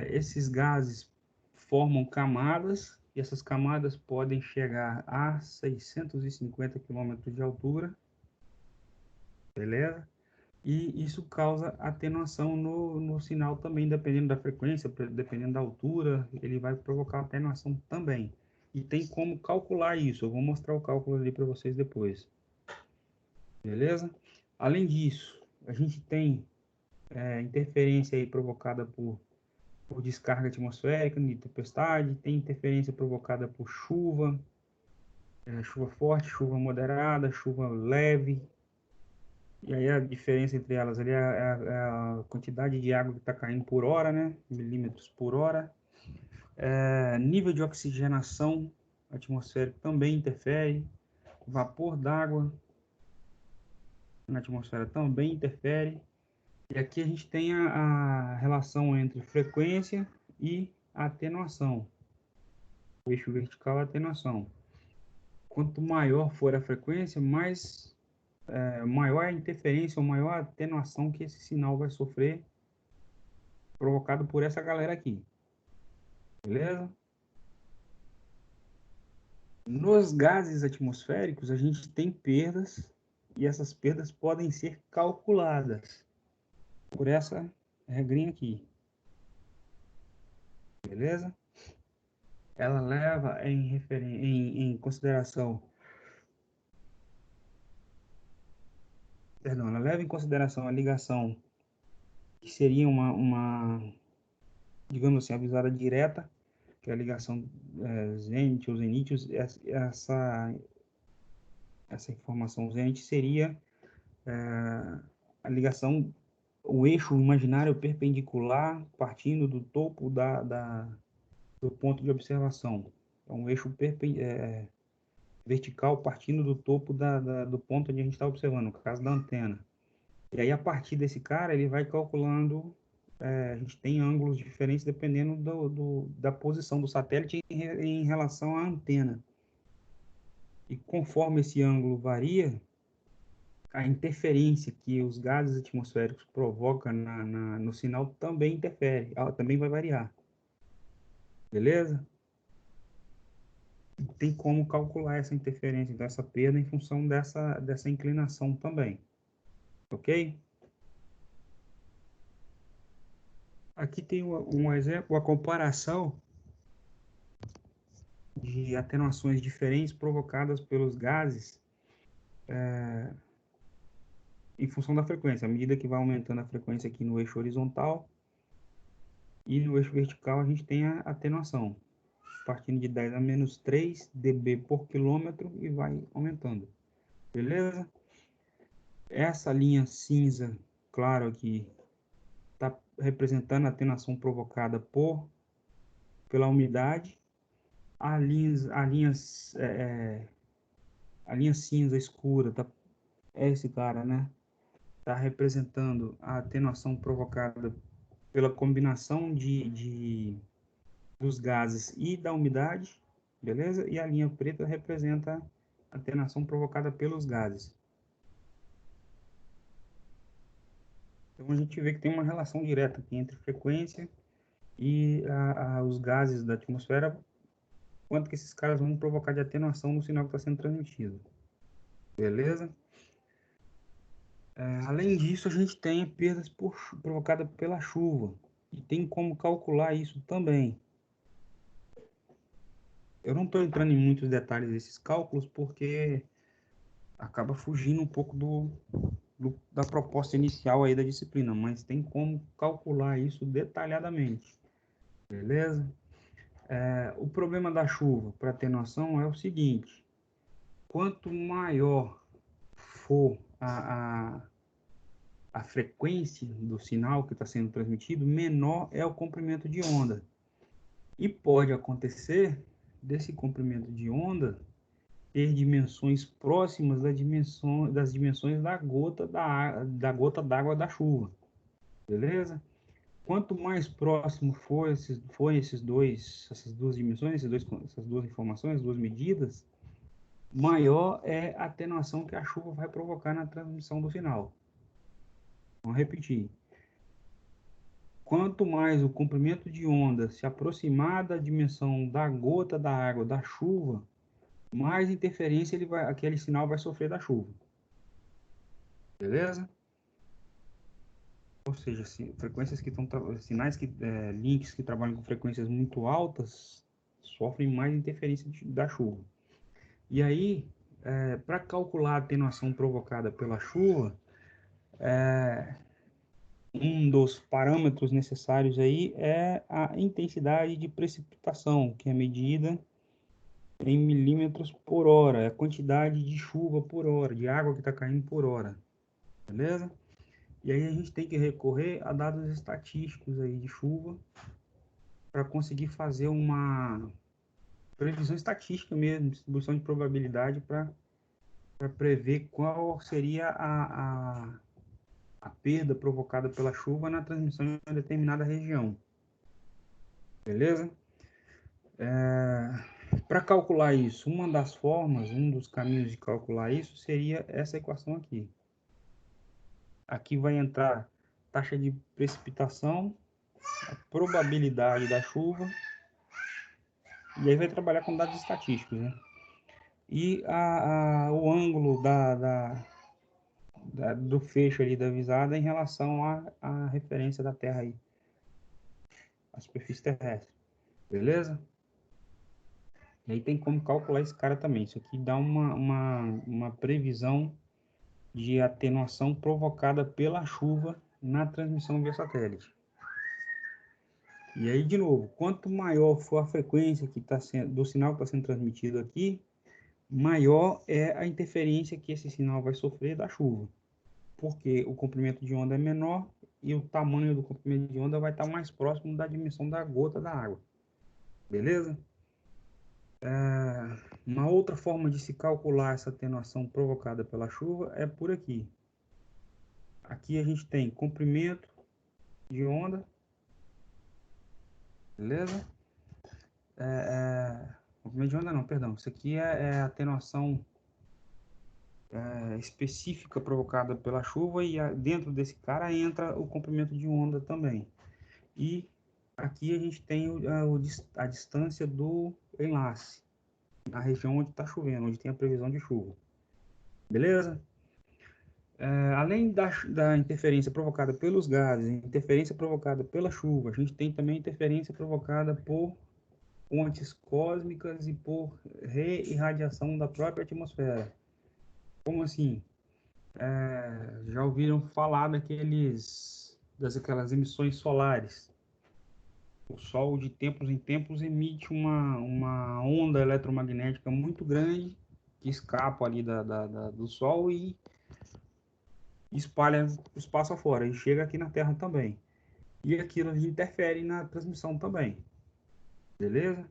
Esses gases formam camadas, e essas camadas podem chegar a 650 quilômetros de altura, beleza? E isso causa atenuação no sinal também, dependendo da frequência, dependendo da altura, ele vai provocar atenuação também. E tem como calcular isso, eu vou mostrar o cálculo ali para vocês depois. Beleza? Além disso, a gente tem interferência aí provocada por descarga atmosférica, de tempestade, tem interferência provocada por chuva, chuva forte, chuva moderada, chuva leve. E aí a diferença entre elas ali é a quantidade de água que está caindo por hora, né? Milímetros por hora. Nível de oxigenação atmosférico também interfere. Vapor d'água na atmosfera também interfere. E aqui a gente tem a relação entre frequência e atenuação. O eixo vertical é a atenuação. Quanto maior for a frequência, maior a interferência ou maior a atenuação que esse sinal vai sofrer, provocado por essa galera aqui. Beleza? Nos gases atmosféricos, a gente tem perdas, e essas perdas podem ser calculadas por essa regrinha aqui. Beleza? Ela leva em consideração, perdão, ela leva em consideração a ligação que seria digamos assim, avisada direta, que é a ligação zenit ou zenit. Essa informação zenit seria a ligação, o eixo imaginário perpendicular partindo do topo do ponto de observação. É um eixo vertical partindo do topo do ponto onde a gente está observando, no caso da antena. E aí, a partir desse cara, ele vai calculando. A gente tem ângulos diferentes dependendo da posição do satélite em relação à antena. E conforme esse ângulo varia, a interferência que os gases atmosféricos provocam no sinal também interfere, ela também vai variar. Beleza? Tem como calcular essa interferência, então, essa perda em função dessa inclinação também. Ok? Aqui tem um exemplo, a comparação de atenuações diferentes provocadas pelos gases em função da frequência. À medida que vai aumentando a frequência aqui no eixo horizontal e no eixo vertical, a gente tem a atenuação, partindo de 10 a menos 3 dB por quilômetro e vai aumentando. Beleza? Essa linha cinza, claro aqui, está representando a atenuação provocada pela umidade. A linha cinza escura é esse cara, né? Está representando a atenuação provocada pela combinação dos gases e da umidade, beleza? E a linha preta representa a atenuação provocada pelos gases. Então a gente vê que tem uma relação direta aqui entre frequência e os gases da atmosfera, quanto que esses caras vão provocar de atenuação no sinal que está sendo transmitido. Beleza? Além disso, a gente tem perdas provocadas pela chuva. E tem como calcular isso também. Eu não estou entrando em muitos detalhes desses cálculos, porque acaba fugindo um pouco da proposta inicial aí da disciplina, mas tem como calcular isso detalhadamente. Beleza? O problema da chuva, para ter noção, é o seguinte: quanto maior for a frequência do sinal que está sendo transmitido, menor é o comprimento de onda. E pode acontecer desse comprimento de onda ter dimensões próximas das dimensões da gota d'água da chuva. Beleza? Quanto mais próximo forem essas duas dimensões, essas duas informações, as duas medidas, maior é a atenuação que a chuva vai provocar na transmissão do sinal. Vamos repetir. Quanto mais o comprimento de onda se aproximar da dimensão da gota da água da chuva, mais interferência aquele sinal vai sofrer da chuva. Beleza? Ou seja, frequências que estão links que trabalham com frequências muito altas sofrem mais interferência da chuva. E aí, para calcular a atenuação provocada pela chuva, um dos parâmetros necessários aí é a intensidade de precipitação, que é medida em milímetros por hora, é a quantidade de chuva por hora, de água que está caindo por hora, beleza? E aí a gente tem que recorrer a dados estatísticos aí de chuva para conseguir fazer uma previsão estatística mesmo, distribuição de probabilidade para prever qual seria a perda provocada pela chuva na transmissão em uma determinada região. Beleza? Para calcular isso, uma das formas, um dos caminhos de calcular isso seria essa equação aqui. Aqui vai entrar taxa de precipitação, a probabilidade da chuva, e aí vai trabalhar com dados estatísticos, né? E o ângulo do fecho ali da visada em relação à referência da Terra aí, a superfície terrestre, beleza? E aí tem como calcular esse cara também. Isso aqui dá uma previsão de atenuação provocada pela chuva na transmissão via satélite. E aí, de novo, quanto maior for a frequência do sinal que está sendo transmitido aqui, maior é a interferência que esse sinal vai sofrer da chuva. Porque o comprimento de onda é menor e o tamanho do comprimento de onda vai estar mais próximo da dimensão da gota da água. Beleza? Uma outra forma de se calcular essa atenuação provocada pela chuva é por aqui. Aqui a gente tem comprimento de onda, beleza? Comprimento de onda não, perdão. Isso aqui é a atenuação específica provocada pela chuva e dentro desse cara entra o comprimento de onda também. E aqui a gente tem a distância do enlace, na região onde está chovendo, onde tem a previsão de chuva. Beleza? Além da interferência provocada pelos gases, interferência provocada pela chuva, a gente tem também interferência provocada por fontes cósmicas e por reirradiação da própria atmosfera. Como assim? Já ouviram falar daquelas emissões solares? O Sol, de tempos em tempos, emite uma onda eletromagnética muito grande que escapa ali do Sol e espalha o espaço afora e chega aqui na Terra também. E aquilo interfere na transmissão também, beleza?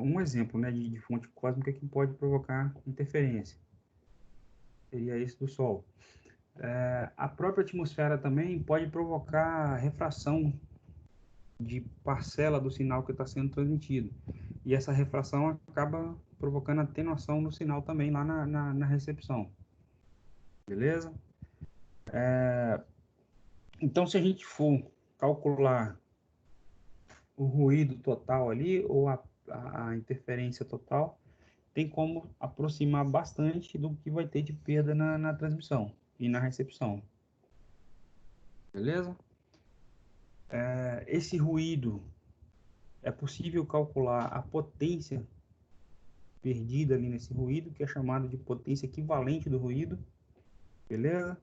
Um exemplo, né, de fonte cósmica que pode provocar interferência seria esse do Sol. A própria atmosfera também pode provocar refração de parcela do sinal que está sendo transmitido. E essa refração acaba provocando atenuação no sinal também lá na recepção. Beleza? Então, se a gente for calcular o ruído total ali, ou a interferência total, tem como aproximar bastante do que vai ter de perda na transmissão e na recepção. Beleza? Esse ruído, é possível calcular a potência perdida ali nesse ruído, que é chamado de potência equivalente do ruído, beleza?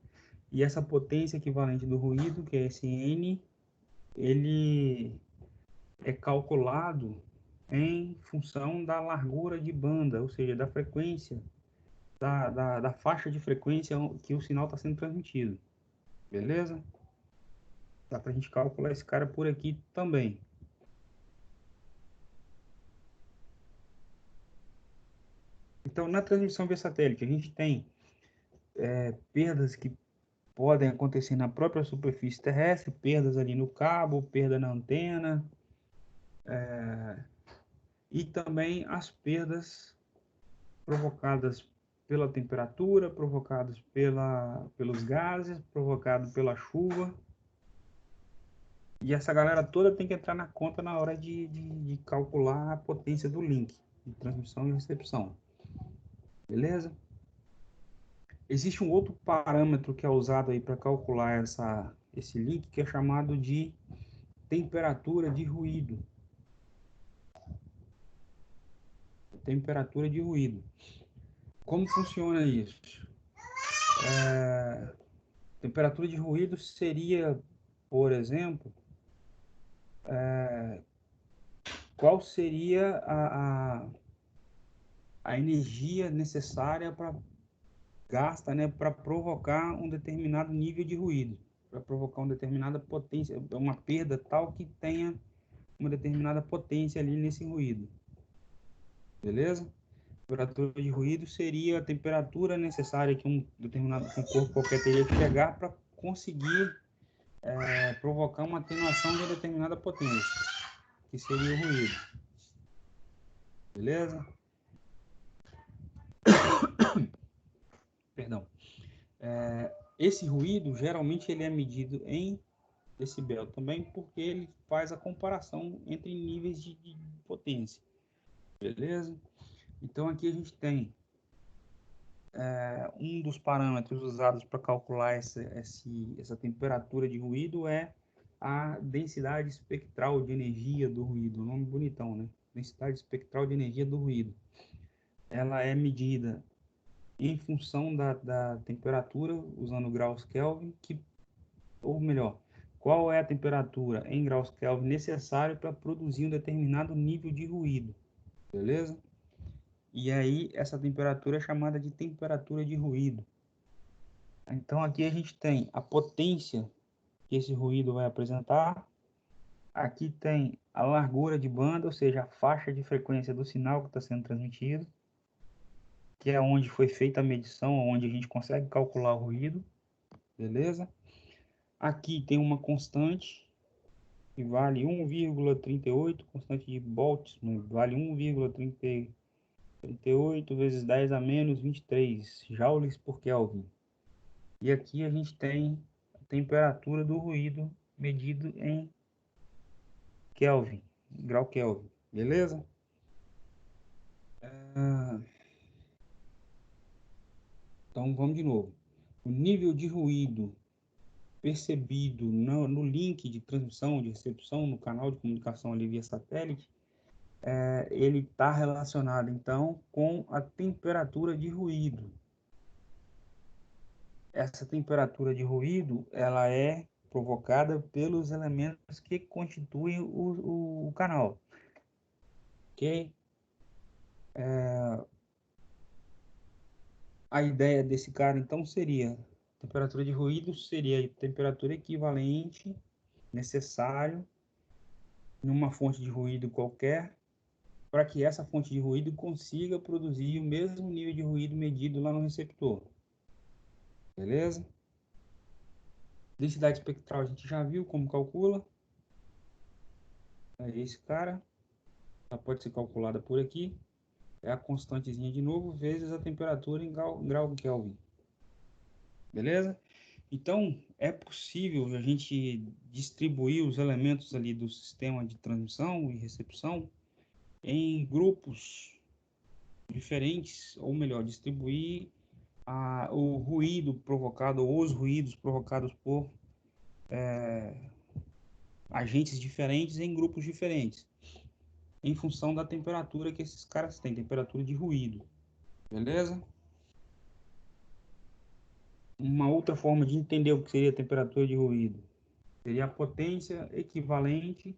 E essa potência equivalente do ruído, que é esse N, ele é calculado em função da largura de banda, ou seja, da frequência, da faixa de frequência que o sinal está sendo transmitido, beleza? Dá para a gente calcular esse cara por aqui também. Então, na transmissão via satélite, a gente tem perdas que podem acontecer na própria superfície terrestre, perdas ali no cabo, perda na antena, e também as perdas provocadas pela temperatura, provocadas pelos gases, provocadas pela chuva. E essa galera toda tem que entrar na conta na hora de calcular a potência do link de transmissão e recepção. Beleza? Existe um outro parâmetro que é usado aí para calcular esse link, que é chamado de temperatura de ruído. Temperatura de ruído. Como funciona isso? Temperatura de ruído seria, por exemplo, qual seria a energia necessária para gasta, né, para provocar um determinado nível de ruído, para provocar uma determinada potência, uma perda tal que tenha uma determinada potência ali nesse ruído. Beleza? Temperatura de ruído seria a temperatura necessária que um corpo qualquer teria que chegar para conseguir provocar uma atenuação de uma determinada potência, que seria o ruído. Beleza? Perdão. Esse ruído, geralmente, ele é medido em decibel também, porque ele faz a comparação entre níveis de potência. Beleza? Então, aqui a gente tem um dos parâmetros usados para calcular essa temperatura de ruído é a densidade espectral de energia do ruído. Um nome bonitão, né? Densidade espectral de energia do ruído. Ela é medida em função da temperatura, usando graus Kelvin, ou melhor, qual é a temperatura em graus Kelvin necessário para produzir um determinado nível de ruído. Beleza? E aí, essa temperatura é chamada de temperatura de ruído. Então, aqui a gente tem a potência que esse ruído vai apresentar. Aqui tem a largura de banda, ou seja, a faixa de frequência do sinal que está sendo transmitido, que é onde foi feita a medição, onde a gente consegue calcular o ruído. Beleza? Aqui tem uma constante que vale 1,38, constante de Boltzmann, vale 1,38 vezes 10 a menos 23 joules por Kelvin. E aqui a gente tem a temperatura do ruído medido em Kelvin, grau Kelvin, beleza? Então vamos de novo. O nível de ruído percebido no link de transmissão, de recepção, no canal de comunicação ali via satélite, ele está relacionado então com a temperatura de ruído. essa temperatura de ruído, ela é provocada pelos elementos que constituem o canal, ok? A ideia desse cara, então, seria, temperatura de ruído seria a temperatura equivalente, necessário, numa fonte de ruído qualquer, para que essa fonte de ruído consiga produzir o mesmo nível de ruído medido lá no receptor. Beleza? Densidade espectral a gente já viu como calcula. É esse cara. Ela pode ser calculada por aqui. É a constantezinha de novo, vezes a temperatura em grau Kelvin. Beleza? Então, é possível a gente distribuir os elementos ali do sistema de transmissão e recepção em grupos diferentes, ou melhor, distribuir o ruído provocado, ou os ruídos provocados por agentes diferentes em grupos diferentes, em função da temperatura que esses caras têm, temperatura de ruído. Beleza? Uma outra forma de entender o que seria a temperatura de ruído seria a potência equivalente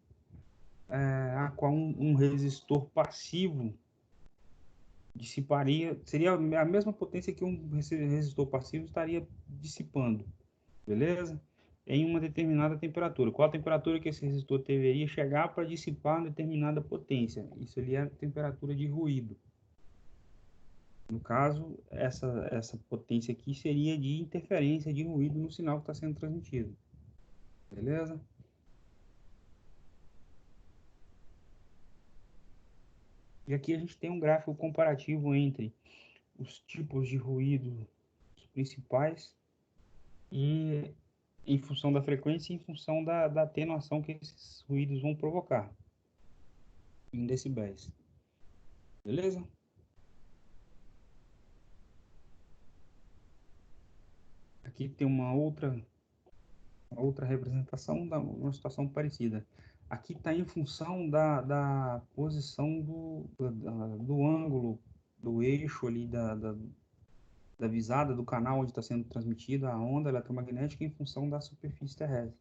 a qual um resistor passivo dissiparia, seria a mesma potência que um resistor passivo estaria dissipando, beleza? Em uma determinada temperatura. Qual a temperatura que esse resistor deveria chegar para dissipar uma determinada potência? Isso ali é a temperatura de ruído. No caso, essa potência aqui seria de interferência de ruído no sinal que está sendo transmitido. Beleza? E aqui a gente tem um gráfico comparativo entre os tipos de ruído principais e em função da frequência e em função da atenuação que esses ruídos vão provocar em decibéis. Beleza? Aqui tem uma outra representação da uma situação parecida. Aqui está em função da posição do ângulo, do eixo ali, da visada do canal onde está sendo transmitida a onda eletromagnética em função da superfície terrestre.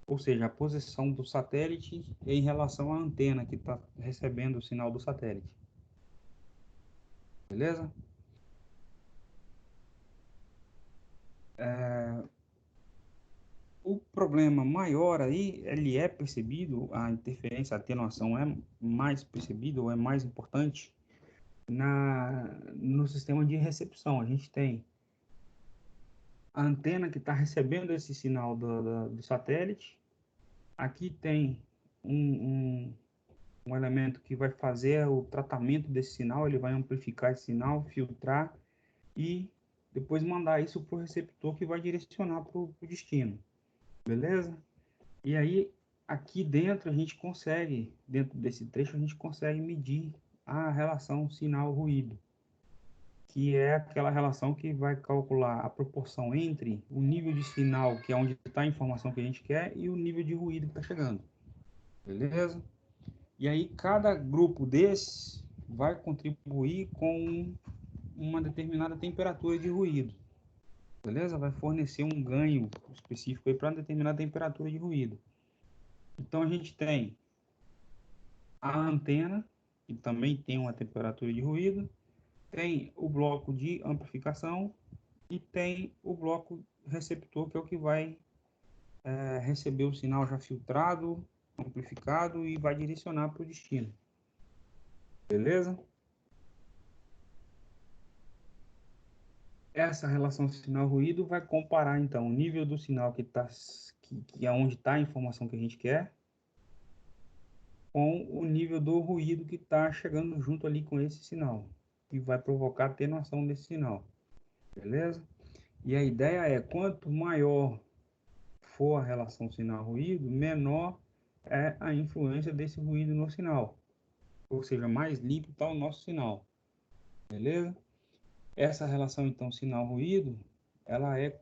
Ou seja, a posição do satélite em relação à antena que está recebendo o sinal do satélite. Beleza? O problema maior aí, ele é percebido, a interferência, a atenuação é mais percebida ou é mais importante no sistema de recepção. A gente tem a antena que está recebendo esse sinal do satélite. Aqui tem um, um elemento que vai fazer o tratamento desse sinal, ele vai amplificar esse sinal, filtrar e depois mandar isso para o receptor que vai direcionar para o destino. Beleza? E aí, aqui dentro, a gente consegue, dentro desse trecho, a gente consegue medir a relação sinal-ruído, que é aquela relação que vai calcular a proporção entre o nível de sinal, que é onde está a informação que a gente quer, e o nível de ruído que está chegando. Beleza? E aí, cada grupo desses vai contribuir com uma determinada temperatura de ruído. Beleza? Vai fornecer um ganho específico para uma determinada temperatura de ruído. Então, a gente tem a antena, que também tem uma temperatura de ruído, tem o bloco de amplificação e tem o bloco receptor, que é o que vai receber o sinal já filtrado, amplificado e vai direcionar para o destino. Beleza? Essa relação sinal-ruído vai comparar, então, o nível do sinal que é onde está a informação que a gente quer, com o nível do ruído que está chegando junto ali com esse sinal, que vai provocar atenuação desse sinal. Beleza? E a ideia é, quanto maior for a relação sinal-ruído, menor é a influência desse ruído no sinal. Ou seja, mais limpo está o nosso sinal. Beleza? Essa relação, então, sinal-ruído, ela é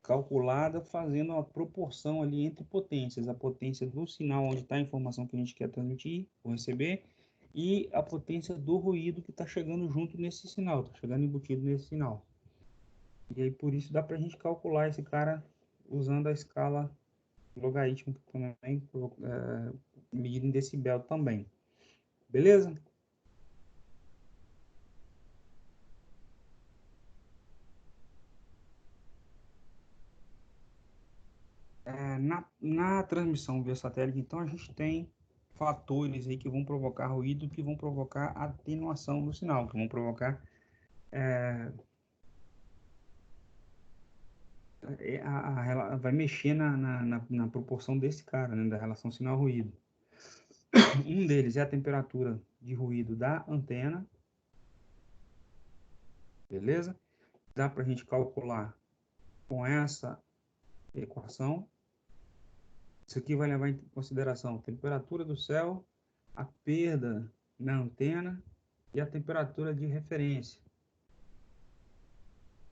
calculada fazendo a proporção ali entre potências. A potência do sinal onde está a informação que a gente quer transmitir ou receber e a potência do ruído que está chegando junto nesse sinal, está chegando embutido nesse sinal. E aí, por isso, dá para a gente calcular esse cara usando a escala logarítmica também, medida em decibel também. Beleza? Na transmissão via satélite, então, a gente tem fatores aí que vão provocar ruído, que vão provocar atenuação do sinal, que vão provocar vai mexer na proporção desse cara, né, da relação sinal-ruído. Um deles é a temperatura de ruído da antena, beleza? Dá para a gente calcular com essa equação. Isso aqui vai levar em consideração a temperatura do céu, a perda na antena e a temperatura de referência.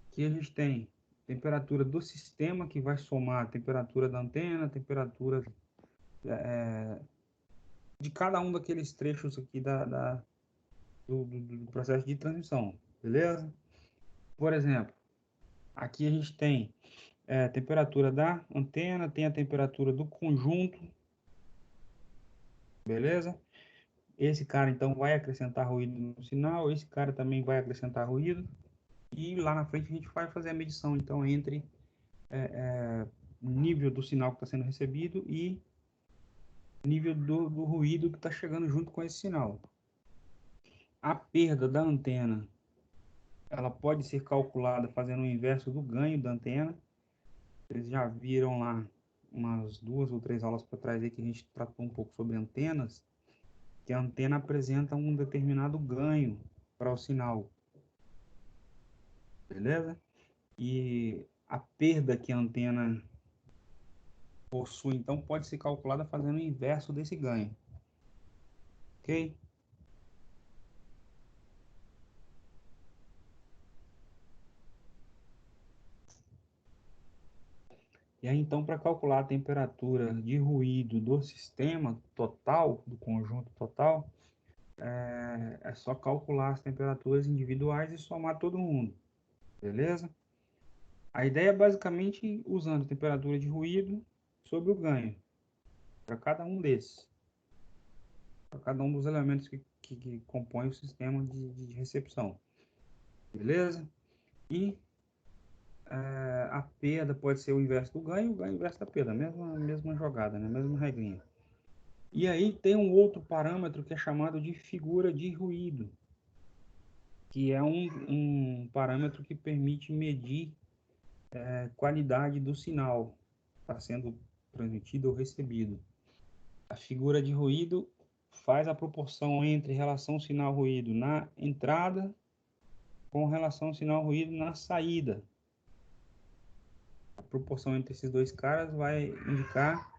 Aqui a gente tem temperatura do sistema, que vai somar a temperatura da antena, a temperatura de cada um daqueles trechos aqui do processo de transmissão, beleza? Por exemplo, aqui a gente tem a temperatura da antena, tem a temperatura do conjunto, beleza? Esse cara, então, vai acrescentar ruído no sinal, esse cara também vai acrescentar ruído, e lá na frente a gente vai fazer a medição, então, entre nível do sinal que está sendo recebido e nível do ruído que está chegando junto com esse sinal. A perda da antena, ela pode ser calculada fazendo o inverso do ganho da antena. Vocês já viram lá umas 2 ou 3 aulas para trás aí que a gente tratou um pouco sobre antenas, que a antena apresenta um determinado ganho para o sinal, beleza? E a perda que a antena possui, então, pode ser calculada fazendo o inverso desse ganho, ok? E aí, então, para calcular a temperatura de ruído do sistema total, do conjunto total, é só calcular as temperaturas individuais e somar todo mundo, beleza? A ideia é basicamente usando a temperatura de ruído sobre o ganho, para cada um desses, para cada um dos elementos que compõem o sistema de recepção, beleza? E a perda pode ser o inverso do ganho, o ganho é o inverso da perda, mesma jogada, né? Mesma regrinha. E aí tem um outro parâmetro que é chamado de figura de ruído, que é um parâmetro que permite medir a qualidade do sinal que está sendo transmitido ou recebido. A figura de ruído faz a proporção entre relação sinal-ruído na entrada com relação sinal-ruído na saída. A proporção entre esses dois caras vai indicar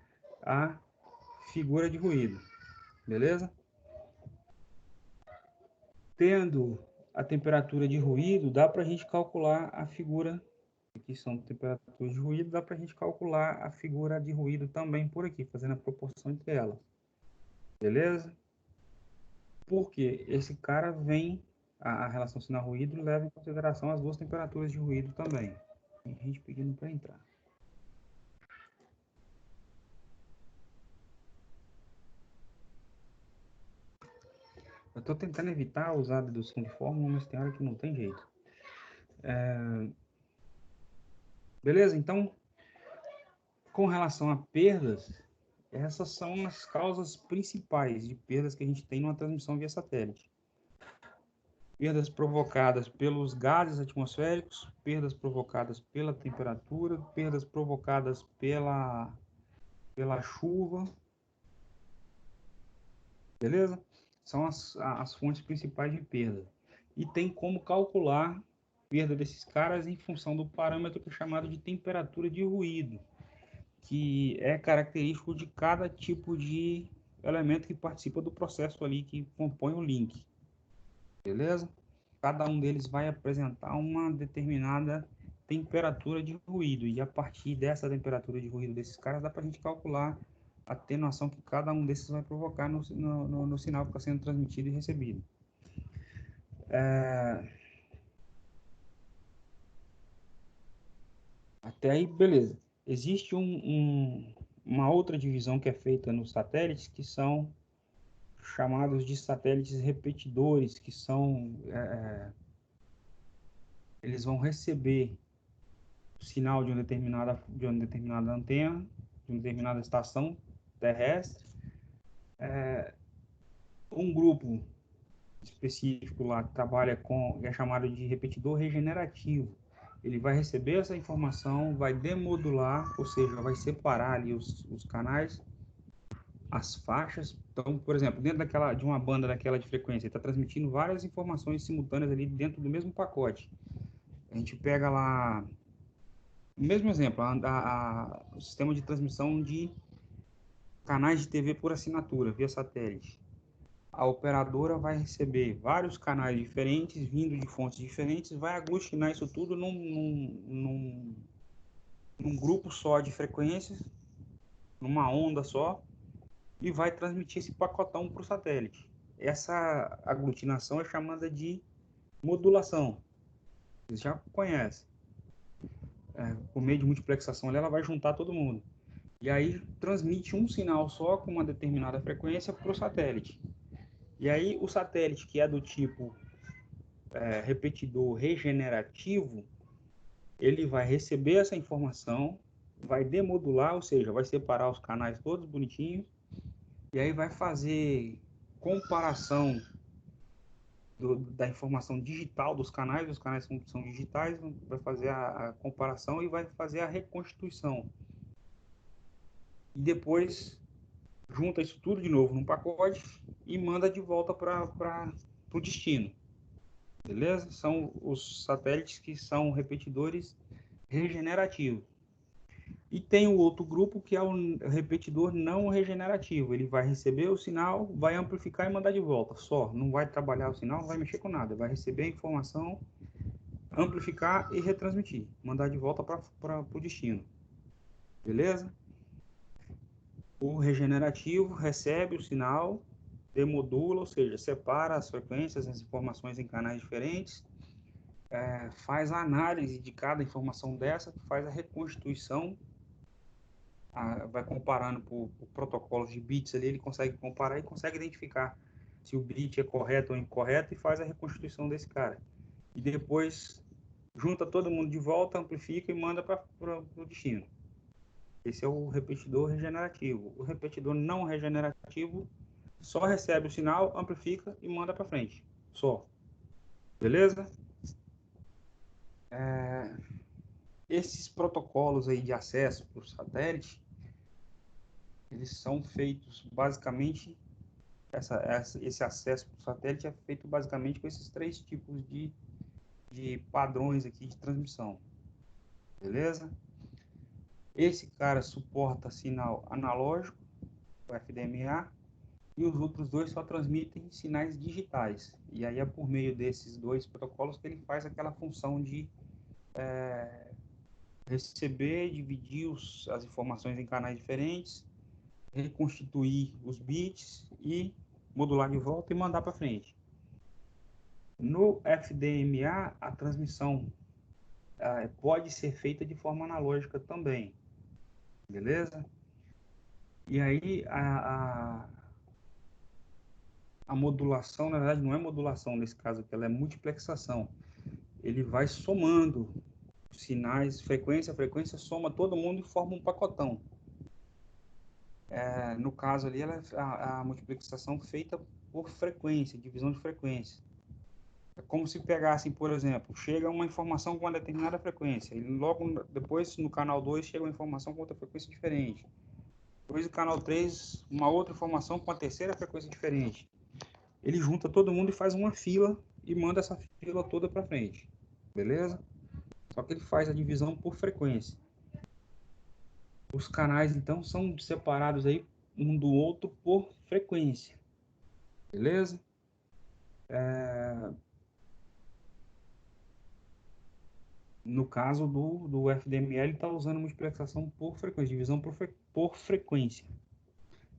a figura de ruído, beleza? Tendo a temperatura de ruído, dá para a gente calcular a figura, aqui são temperaturas de ruído, dá para a gente calcular a figura de ruído também por aqui, fazendo a proporção entre elas, beleza? Porque esse cara vem, a relação sinal-ruído leva em consideração as duas temperaturas de ruído também. Tem gente pedindo para entrar. Eu estou tentando evitar usar a dedução de fórmula, mas tem hora que não tem jeito. Beleza? Então, com relação a perdas, essas são as causas principais de perdas que a gente tem numa transmissão via satélite. Perdas provocadas pelos gases atmosféricos, perdas provocadas pela temperatura, perdas provocadas pela chuva, beleza? São as fontes principais de perda. E tem como calcular a perda desses caras em função do parâmetro que é chamado de temperatura de ruído, que é característico de cada tipo de elemento que participa do processo ali que compõe o link, beleza? Cada um deles vai apresentar uma determinada temperatura de ruído, e a partir dessa temperatura de ruído desses caras dá para a gente calcular a atenuação que cada um desses vai provocar no sinal que está sendo transmitido e recebido. Até aí, beleza. Existe uma outra divisão que é feita nos satélites, que são chamados de satélites repetidores, que são, eles vão receber o sinal de uma determinada antena, de uma determinada estação terrestre. Um grupo específico lá que trabalha com, é chamado de repetidor regenerativo. Ele vai receber essa informação, vai demodular, ou seja, vai separar ali os canais, as faixas. Então, por exemplo, dentro de uma banda daquela de frequência, ele está transmitindo várias informações simultâneas ali dentro do mesmo pacote. A gente pega lá, o mesmo exemplo, o sistema de transmissão de canais de TV por assinatura, via satélite. A operadora vai receber vários canais diferentes, vindo de fontes diferentes, vai aglutinar isso tudo num grupo só de frequências, numa onda só, e vai transmitir esse pacotão para o satélite. Essa aglutinação é chamada de modulação. Vocês já conhecem. Por meio de multiplexação, ela vai juntar todo mundo. E aí transmite um sinal só com uma determinada frequência para o satélite. E aí o satélite que é do tipo repetidor regenerativo, ele vai receber essa informação, vai demodular, ou seja, vai separar os canais todos bonitinhos, e aí vai fazer comparação da informação digital dos canais, os canais são digitais, vai fazer a comparação e vai fazer a reconstituição. E depois junta isso tudo de novo num pacote e manda de volta para o destino. Beleza? São os satélites que são repetidores regenerativos. E tem o outro grupo que é o repetidor não regenerativo. Ele vai receber o sinal, vai amplificar e mandar de volta. Só, não vai trabalhar o sinal, não vai mexer com nada. Vai receber a informação, amplificar e retransmitir. Mandar de volta para o destino. Beleza? O regenerativo recebe o sinal, demodula, ou seja, separa as frequências, as informações em canais diferentes, faz a análise de cada informação dessa, faz a reconstituição, vai comparando por protocolos de bits ali, ele consegue comparar e consegue identificar se o bit é correto ou incorreto e faz a reconstituição desse cara. E depois junta todo mundo de volta, amplifica e manda para o destino. Esse é o repetidor regenerativo. O repetidor não regenerativo só recebe o sinal, amplifica e manda para frente. Só. Beleza? Esses protocolos aí de acesso para o satélite, eles são feitos basicamente, esse acesso para o satélite é feito basicamente com esses três tipos de padrões aqui de transmissão. Beleza? Esse cara suporta sinal analógico, o FDMA, e os outros dois só transmitem sinais digitais. E aí é por meio desses dois protocolos que ele faz aquela função de receber, dividir as informações em canais diferentes, reconstituir os bits e modular de volta e mandar para frente. No FDMA, a transmissão pode ser feita de forma analógica também. Beleza? E aí a modulação, na verdade, não é modulação nesse caso aqui, ela é multiplexação. Ele vai somando sinais, frequência, soma todo mundo e forma um pacotão. No caso ali, a multiplexação feita por frequência, divisão de frequência. É como se pegassem, por exemplo, chega uma informação com uma determinada frequência, e logo depois, no canal 2, chega uma informação com outra frequência diferente. Depois, no canal 3, uma outra informação com uma terceira frequência diferente. Ele junta todo mundo e faz uma fila e manda essa fila toda para frente. Beleza? Só que ele faz a divisão por frequência. Os canais, então, são separados aí um do outro por frequência. Beleza? No caso do FDML, está usando multiplexação por frequência, divisão por frequência.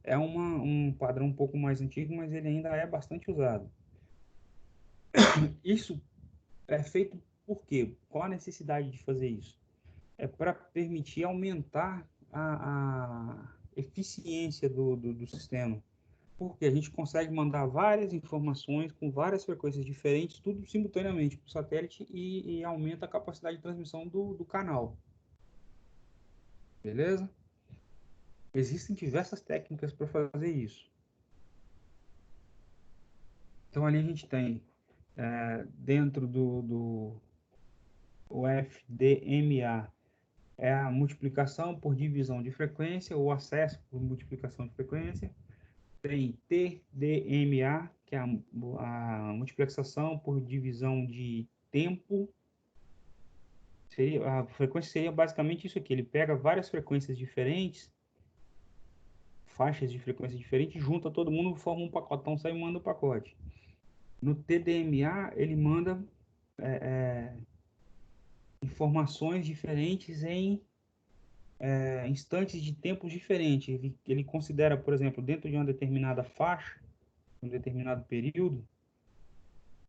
É um padrão um pouco mais antigo, mas ele ainda é bastante usado. Isso é feito por quê? Qual a necessidade de fazer isso? é para permitir aumentar a eficiência do sistema. Porque a gente consegue mandar várias informações com várias frequências diferentes, tudo simultaneamente para o satélite e aumenta a capacidade de transmissão do canal. Beleza? Existem diversas técnicas para fazer isso. Então ali a gente tem, dentro do FDMA, é a multiplicação por divisão de frequência, ou acesso por multiplicação de frequência. Tem TDMA, que é a multiplexação por divisão de tempo. A frequência seria basicamente isso aqui. Ele pega várias frequências diferentes, faixas de frequência diferentes, junta todo mundo, forma um pacotão, sai e manda o pacote. No TDMA, ele manda informações diferentes em instantes de tempos diferentes. Ele considera, por exemplo, dentro de uma determinada faixa, um determinado período,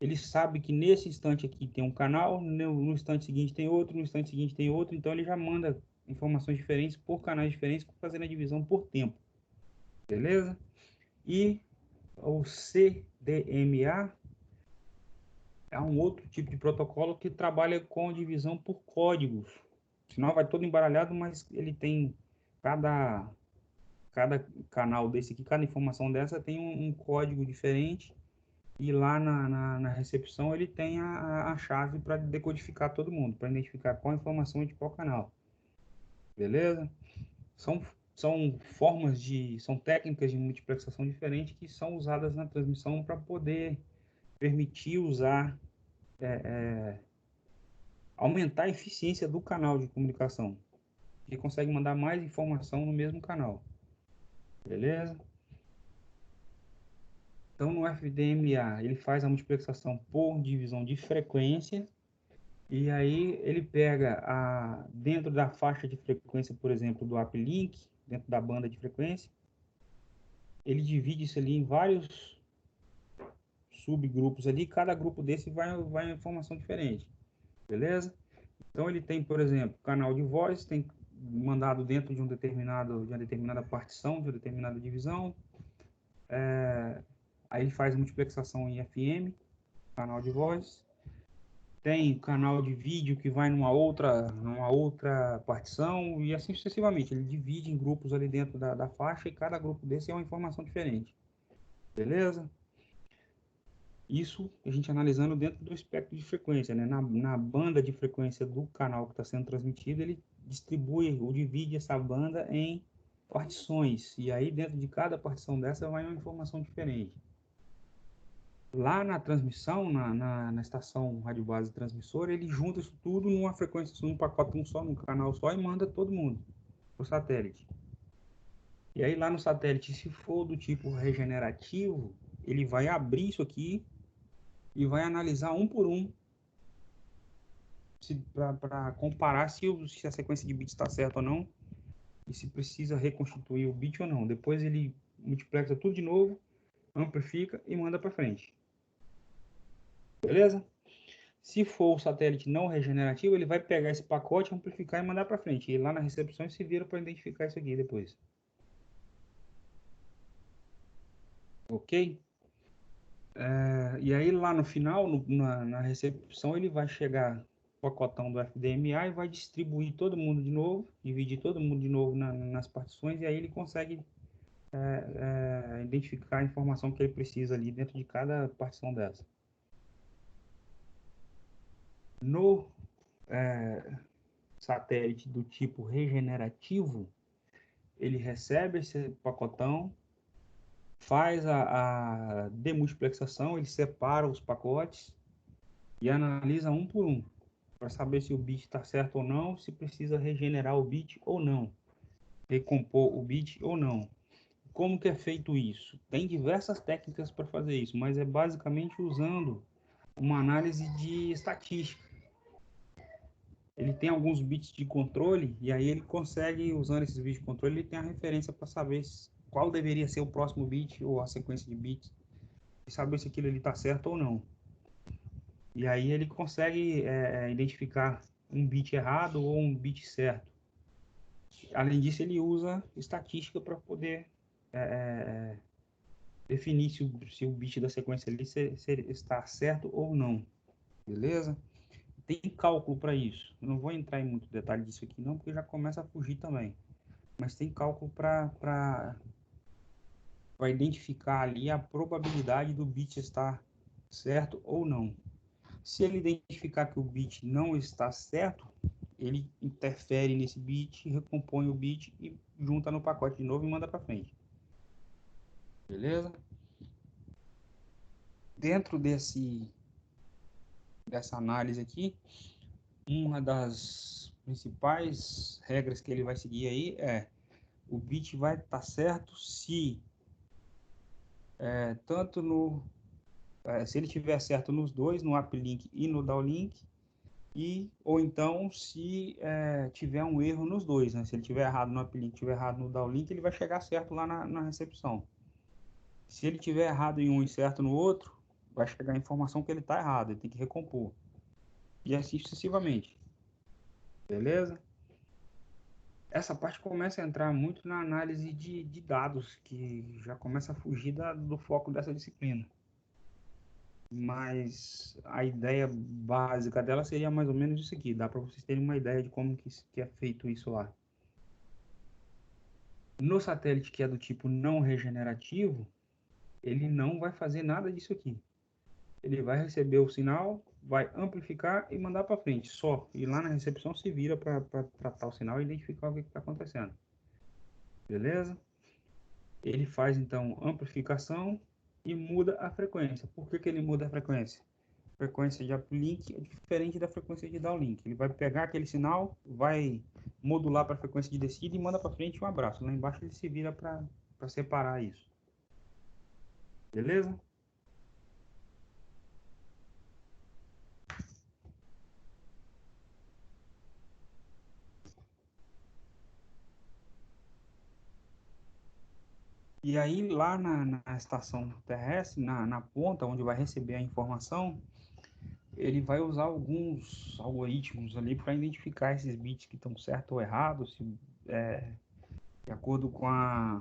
ele sabe que nesse instante aqui tem um canal, no instante seguinte tem outro, no instante seguinte tem outro, então ele já manda informações diferentes por canais diferentes, fazendo a divisão por tempo. Beleza? E o CDMA é um outro tipo de protocolo que trabalha com divisão por códigos. Senão vai todo embaralhado, mas ele tem cada canal desse aqui, cada informação dessa tem um código diferente, e lá na recepção ele tem a chave para decodificar todo mundo, para identificar qual informação é de qual canal. Beleza? São são técnicas de multiplexação diferentes que são usadas na transmissão para poder permitir usar, aumentar a eficiência do canal de comunicação, que consegue mandar mais informação no mesmo canal. Beleza? Então, no FDMA, ele faz a multiplexação por divisão de frequência, e aí ele pega dentro da faixa de frequência, por exemplo, do uplink, dentro da banda de frequência, ele divide isso ali em vários subgrupos ali, cada grupo desse vai uma informação diferente, beleza? Então ele tem, por exemplo, canal de voz, tem mandado dentro de uma determinada partição, de uma determinada divisão, aí ele faz multiplexação em FM, canal de voz. Tem canal de vídeo que vai numa outra partição, e assim sucessivamente. Ele divide em grupos ali dentro da faixa, e cada grupo desse é uma informação diferente. Beleza? Isso a gente analisando dentro do espectro de frequência, né? Na banda de frequência do canal que está sendo transmitido, ele distribui ou divide essa banda em partições. E aí dentro de cada partição dessa vai uma informação diferente. Lá na transmissão, na estação rádio base transmissora, ele junta isso tudo numa frequência, num pacote só, num canal só, e manda todo mundo pro satélite. E aí lá no satélite, se for do tipo regenerativo, ele vai abrir isso aqui e vai analisar um por um para comparar se a sequência de bits está certa ou não, e se precisa reconstituir o bit ou não. Depois ele multiplexa tudo de novo, amplifica e manda para frente. Beleza? Se for o satélite não regenerativo, ele vai pegar esse pacote, amplificar e mandar para frente. E lá na recepção se vira para identificar isso aqui depois. Ok? E aí lá no final, na recepção, ele vai chegar o pacotão do FDMA e vai distribuir todo mundo de novo, dividir todo mundo de novo nas partições, e aí ele consegue identificar a informação que ele precisa ali dentro de cada partição dessa. No satélite do tipo regenerativo, ele recebe esse pacotão, faz a demultiplexação, ele separa os pacotes e analisa um por um, para saber se o bit está certo ou não, se precisa regenerar o bit ou não, recompor o bit ou não. Como que é feito isso? Tem diversas técnicas para fazer isso, mas é basicamente usando uma análise de estatística. Ele tem alguns bits de controle, e aí ele consegue, usando esses bits de controle, ele tem a referência para saber qual deveria ser o próximo bit ou a sequência de bits, e saber se aquilo ali está certo ou não. E aí ele consegue identificar um bit errado ou um bit certo. Além disso, ele usa estatística para poder definir se o bit da sequência ali está certo ou não, beleza? Tem cálculo para isso. Eu não vou entrar em muito detalhe disso aqui não, porque já começa a fugir também. Mas tem cálculo para identificar ali a probabilidade do bit estar certo ou não. Se ele identificar que o bit não está certo, ele interfere nesse bit, recompõe o bit e junta no pacote de novo e manda para frente. Beleza? Dentro dessa análise aqui, uma das principais regras que ele vai seguir aí é: o bit vai estar certo se tanto no se ele tiver certo nos dois, no uplink e no downlink, ou então se tiver um erro nos dois, né? Se ele tiver errado no uplink, tiver errado no downlink, ele vai chegar certo lá na recepção. Se ele tiver errado em um e certo no outro, vai chegar a informação que ele está errado, ele tem que recompor. E assim sucessivamente. Beleza? Essa parte começa a entrar muito na análise de dados, que já começa a fugir do foco dessa disciplina. Mas a ideia básica dela seria mais ou menos isso aqui. Dá para vocês terem uma ideia de como que é feito isso lá. No satélite que é do tipo não regenerativo, ele não vai fazer nada disso aqui. Ele vai receber o sinal, vai amplificar e mandar para frente, só. E lá na recepção se vira para tratar o sinal e identificar o que está acontecendo. Beleza? Ele faz então amplificação e muda a frequência. Por que ele muda a frequência? A frequência de uplink é diferente da frequência de downlink. Ele vai pegar aquele sinal, vai modular para a frequência de descida e manda para frente um abraço. Lá embaixo ele se vira para separar isso. Beleza? E aí lá na estação terrestre, na ponta onde vai receber a informação, ele vai usar alguns algoritmos ali para identificar esses bits que estão certo ou errado, se, de acordo com a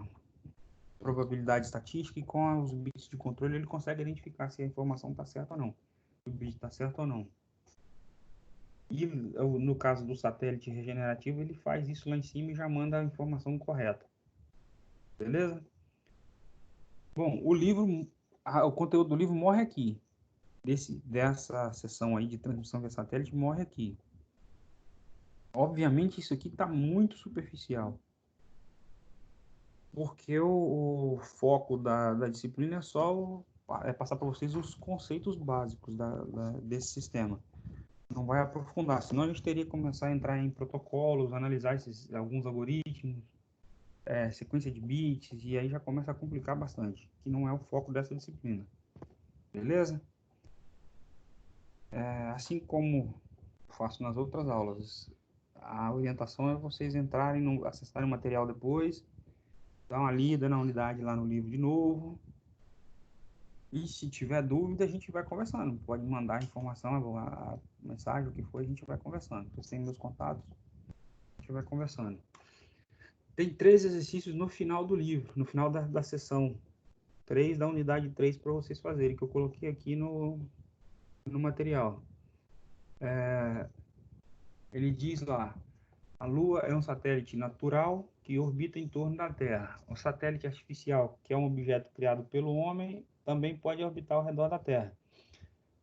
probabilidade estatística e com os bits de controle, ele consegue identificar se a informação está certa ou não, se o bit está certo ou não. E no caso do satélite regenerativo, ele faz isso lá em cima e já manda a informação correta. Beleza? Bom, o conteúdo do livro morre aqui. Dessa sessão aí de transmissão via satélite morre aqui. Obviamente isso aqui está muito superficial, porque o foco da disciplina é só passar para vocês os conceitos básicos desse sistema. Não vai aprofundar, senão a gente teria que começar a entrar em protocolos, analisar alguns algoritmos, sequência de bits, e aí já começa a complicar bastante, que não é o foco dessa disciplina. Beleza? Assim como faço nas outras aulas, a orientação é vocês entrarem, acessarem o material depois, dar uma lida na unidade lá no livro de novo, e se tiver dúvida a gente vai conversando, pode mandar a informação, a mensagem, o que for, a gente vai conversando. Vocês têm meus contatos, a gente vai conversando. Tem 3 exercícios no final do livro, no final da sessão, 3 da unidade 3 para vocês fazerem, que eu coloquei aqui no material. Ele diz lá: a Lua é um satélite natural que orbita em torno da Terra. O satélite artificial, que é um objeto criado pelo homem, também pode orbitar ao redor da Terra.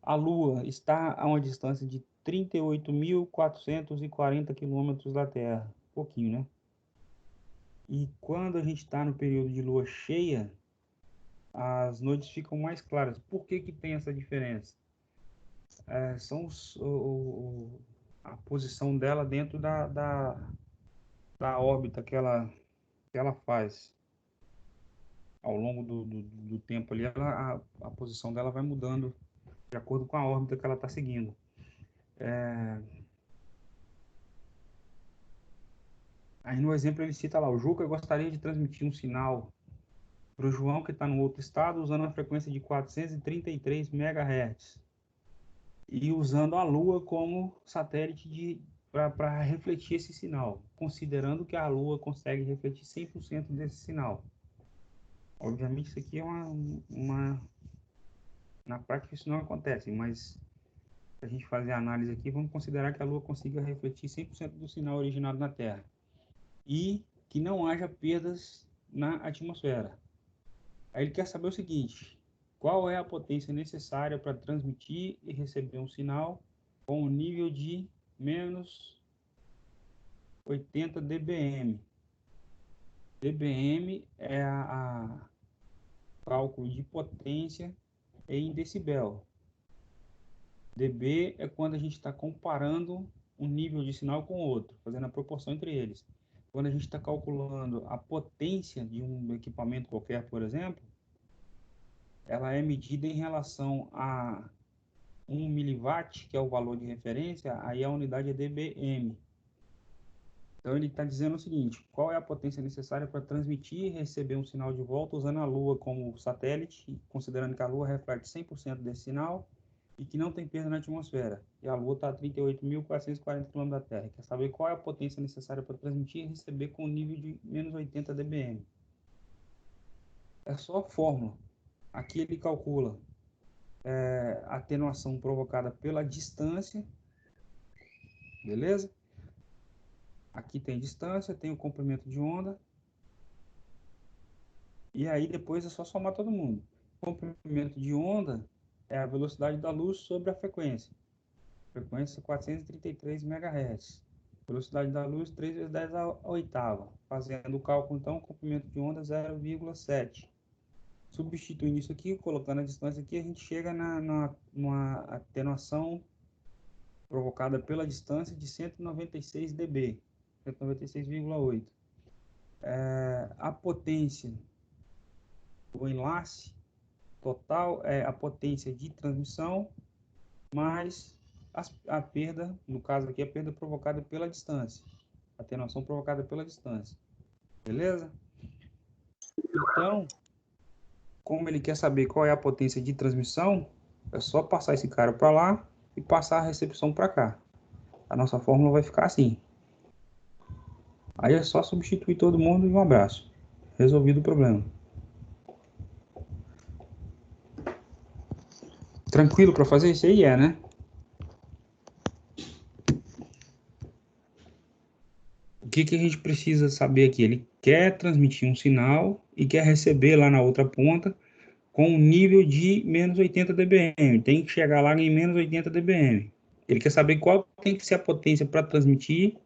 A Lua está a uma distância de 38.440 quilômetros da Terra. Pouquinho, né? E quando a gente está no período de lua cheia, as noites ficam mais claras. Por que tem essa diferença? São a posição dela dentro da órbita que ela faz. Ao longo do tempo ali, a posição dela vai mudando de acordo com a órbita que ela está seguindo. Aí no exemplo ele cita lá: o Juca gostaria de transmitir um sinal para o João, que está no outro estado, usando a frequência de 433 MHz e usando a Lua como satélite para refletir esse sinal, considerando que a Lua consegue refletir 100% desse sinal. Obviamente, isso aqui é na prática isso não acontece, mas para a gente fazer a análise aqui, vamos considerar que a Lua consiga refletir 100% do sinal originado na Terra e que não haja perdas na atmosfera. Aí ele quer saber o seguinte: qual é a potência necessária para transmitir e receber um sinal com um nível de menos 80 dBm. dBm é a cálculo de potência em decibel. dB é quando a gente está comparando um nível de sinal com o outro, fazendo a proporção entre eles. Quando a gente está calculando a potência de um equipamento qualquer, por exemplo, ela é medida em relação a 1 miliwatt, que é o valor de referência, aí a unidade é dBm. Então ele está dizendo o seguinte: qual é a potência necessária para transmitir e receber um sinal de volta usando a Lua como satélite, considerando que a Lua reflete 100% desse sinal e que não tem perda na atmosfera. E a Lua está a 38.440 km da Terra. Quer saber qual é a potência necessária para transmitir e receber com nível de menos 80 dBm. É só a fórmula. Aqui ele calcula a atenuação provocada pela distância, beleza? Aqui tem distância, tem o comprimento de onda. E aí depois é só somar todo mundo. O comprimento de onda é a velocidade da luz sobre a frequência. Frequência 433 MHz. Velocidade da luz 3 vezes 10 à oitava. Fazendo o cálculo, então, comprimento de onda 0,7. Substituindo isso aqui, colocando a distância aqui, a gente chega numa atenuação provocada pela distância de 196 dB. 196,8. A potência do enlace total é a potência de transmissão mais a perda, no caso aqui, a perda provocada pela distância. Atenuação provocada pela distância. Beleza? Então, como ele quer saber qual é a potência de transmissão, é só passar esse cara para lá e passar a recepção para cá. A nossa fórmula vai ficar assim. Aí é só substituir todo mundo e um abraço. Resolvido o problema. Tranquilo para fazer isso aí, né? O que a gente precisa saber aqui? Ele quer transmitir um sinal e quer receber lá na outra ponta com um nível de menos 80 dBm. Tem que chegar lá em menos 80 dBm. Ele quer saber qual tem que ser a potência para transmitir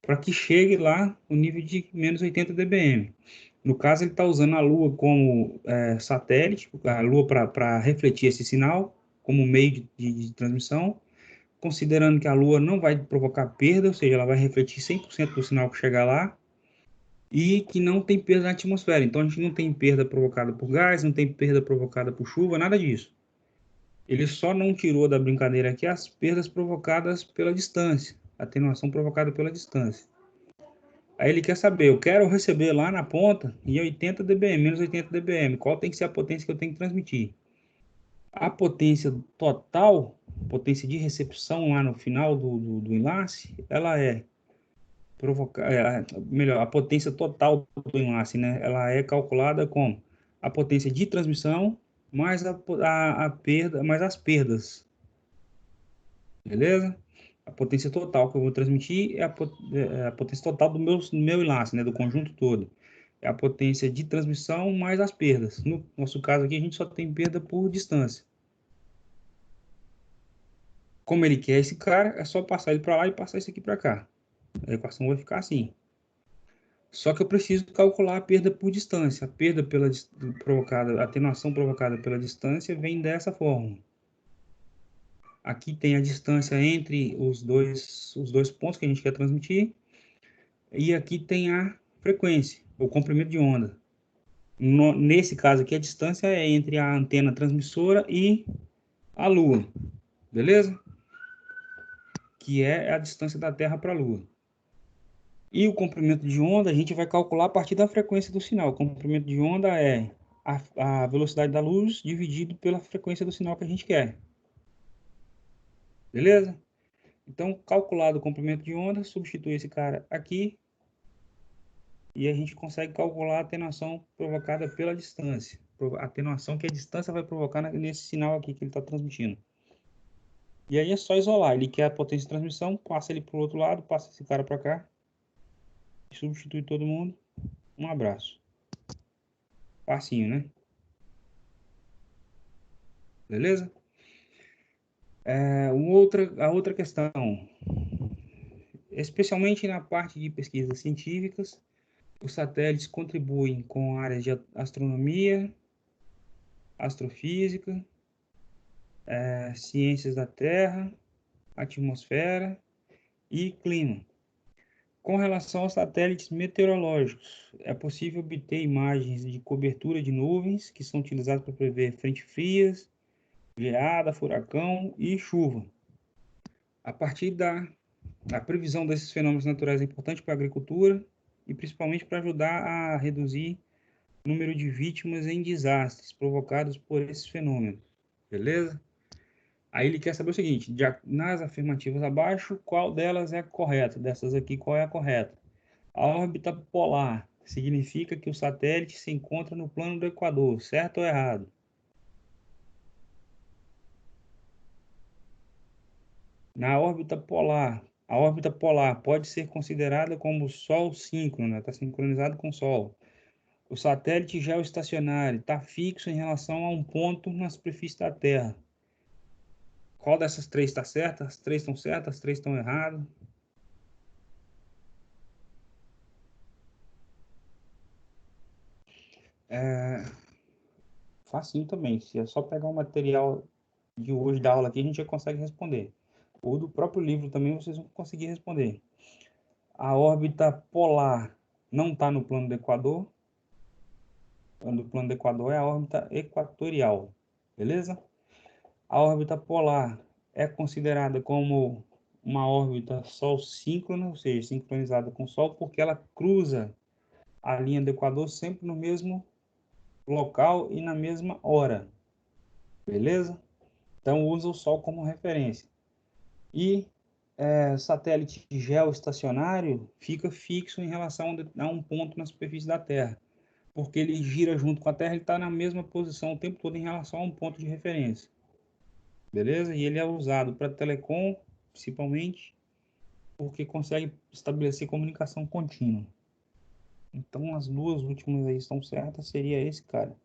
para que chegue lá no nível de menos 80 dBm. No caso, ele está usando a Lua como satélite, a Lua para refletir esse sinal como meio de transmissão, considerando que a Lua não vai provocar perda, ou seja, ela vai refletir 100% do sinal que chegar lá, e que não tem perda na atmosfera. Então, a gente não tem perda provocada por gás, não tem perda provocada por chuva, nada disso. Ele só não tirou da brincadeira aqui as perdas provocadas pela distância, atenuação provocada pela distância. Aí ele quer saber, eu quero receber lá na ponta em 80 dBm, menos 80 dBm, qual tem que ser a potência que eu tenho que transmitir? A potência total, potência de recepção lá no final do enlace, ela é melhor, a potência total do enlace, né? Ela é calculada como a potência de transmissão mais a perda, mais as perdas, beleza? A potência total que eu vou transmitir é a potência total do meu enlace, né? Do conjunto todo. É a potência de transmissão mais as perdas. No nosso caso aqui, a gente só tem perda por distância. Como ele quer esse cara, é só passar ele para lá e passar isso aqui para cá. A equação vai ficar assim. Só que eu preciso calcular a perda por distância. A perda provocada, a atenuação provocada pela distância vem dessa forma. Aqui tem a distância entre os dois pontos que a gente quer transmitir. E aqui tem a frequência, o comprimento de onda. Nesse caso aqui, a distância é entre a antena transmissora e a Lua. Beleza? Que é a distância da Terra para a Lua. E o comprimento de onda a gente vai calcular a partir da frequência do sinal. O comprimento de onda é a velocidade da luz dividido pela frequência do sinal que a gente quer. Beleza? Então, calculado o comprimento de onda, substitui esse cara aqui e a gente consegue calcular a atenuação provocada pela distância. A atenuação que a distância vai provocar nesse sinal aqui que ele está transmitindo. E aí é só isolar. Ele quer a potência de transmissão, passa ele para o outro lado, passa esse cara para cá, substitui todo mundo. Um abraço. Facinho, né? Beleza? A outra questão, especialmente na parte de pesquisas científicas, os satélites contribuem com áreas de astronomia, astrofísica, ciências da Terra, atmosfera e clima. Com relação aos satélites meteorológicos, é possível obter imagens de cobertura de nuvens, que são utilizadas para prever frentes frias, geada, furacão e chuva. A partir da previsão desses fenômenos naturais é importante para a agricultura e principalmente para ajudar a reduzir o número de vítimas em desastres provocados por esses fenômenos. Beleza? Aí ele quer saber o seguinte, nas afirmativas abaixo, qual delas é a correta? Dessas aqui, qual é a correta? A órbita polar significa que o satélite se encontra no plano do Equador, certo ou errado? Na órbita polar, a órbita polar pode ser considerada como o Sol síncrono, está sincronizado com o Sol. O satélite geoestacionário está fixo em relação a um ponto na superfície da Terra. Qual dessas três está certa? As três estão certas, as três estão erradas. Facinho também. Se é só pegar o material de hoje da aula aqui, a gente já consegue responder. Ou do próprio livro também vocês vão conseguir responder. A órbita polar não está no plano do Equador. O plano do Equador é a órbita equatorial. Beleza? A órbita polar é considerada como uma órbita Sol síncrona, ou seja, sincronizada com o Sol, porque ela cruza a linha do Equador sempre no mesmo local e na mesma hora. Beleza? Então usa o Sol como referência. E satélite geoestacionário fica fixo em relação a um ponto na superfície da Terra, porque ele gira junto com a Terra, ele está na mesma posição o tempo todo em relação a um ponto de referência. Beleza? E ele é usado para telecom, principalmente, porque consegue estabelecer comunicação contínua. Então, as duas últimas aí estão certas, seria esse cara.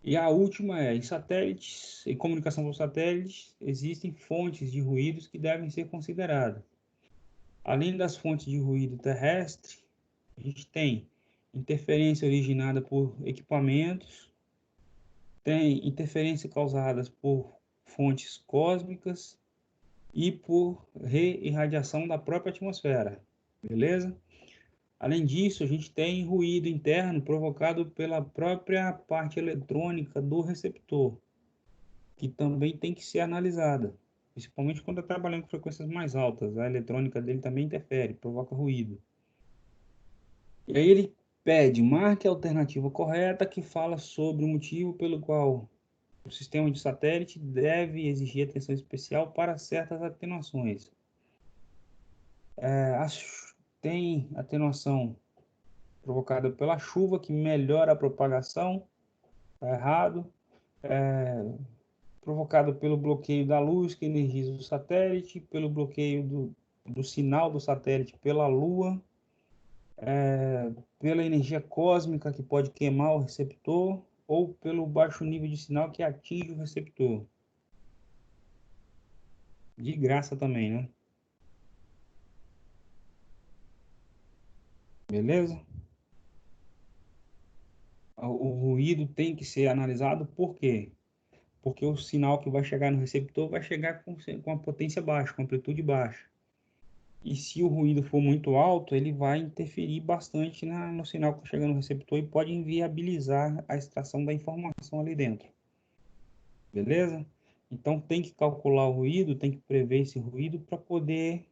E a última é, em satélites, em comunicação por satélites, existem fontes de ruídos que devem ser consideradas. Além das fontes de ruído terrestre, a gente tem interferência originada por equipamentos, tem interferência causada por fontes cósmicas e por reirradiação da própria atmosfera, beleza? Além disso, a gente tem ruído interno provocado pela própria parte eletrônica do receptor, que também tem que ser analisada, principalmente quando está trabalhando com frequências mais altas. A eletrônica dele também interfere, provoca ruído. E aí ele pede, marque a alternativa correta que fala sobre o motivo pelo qual o sistema de satélite deve exigir atenção especial para certas atenuações. Tem atenuação provocada pela chuva que melhora a propagação, está errado. Provocado pelo bloqueio da luz que energiza o satélite, pelo bloqueio do sinal do satélite pela Lua, pela energia cósmica que pode queimar o receptor, ou pelo baixo nível de sinal que atinge o receptor. De graça também, né? Beleza? O ruído tem que ser analisado, por quê? Porque o sinal que vai chegar no receptor vai chegar com a potência baixa, com amplitude baixa. E se o ruído for muito alto, ele vai interferir bastante no sinal que chega no receptor e pode inviabilizar a extração da informação ali dentro. Beleza? Então tem que calcular o ruído, tem que prever esse ruído para poder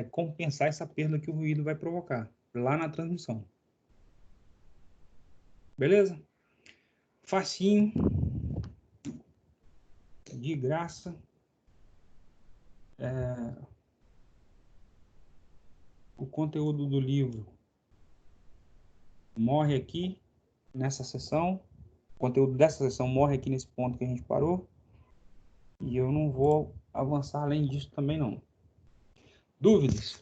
compensar essa perda que o ruído vai provocar lá na transmissão. Beleza? Facinho, de graça. O conteúdo do livro morre aqui nessa sessão. O conteúdo dessa sessão morre aqui nesse ponto que a gente parou. E eu não vou avançar além disso também não. Dúvidas?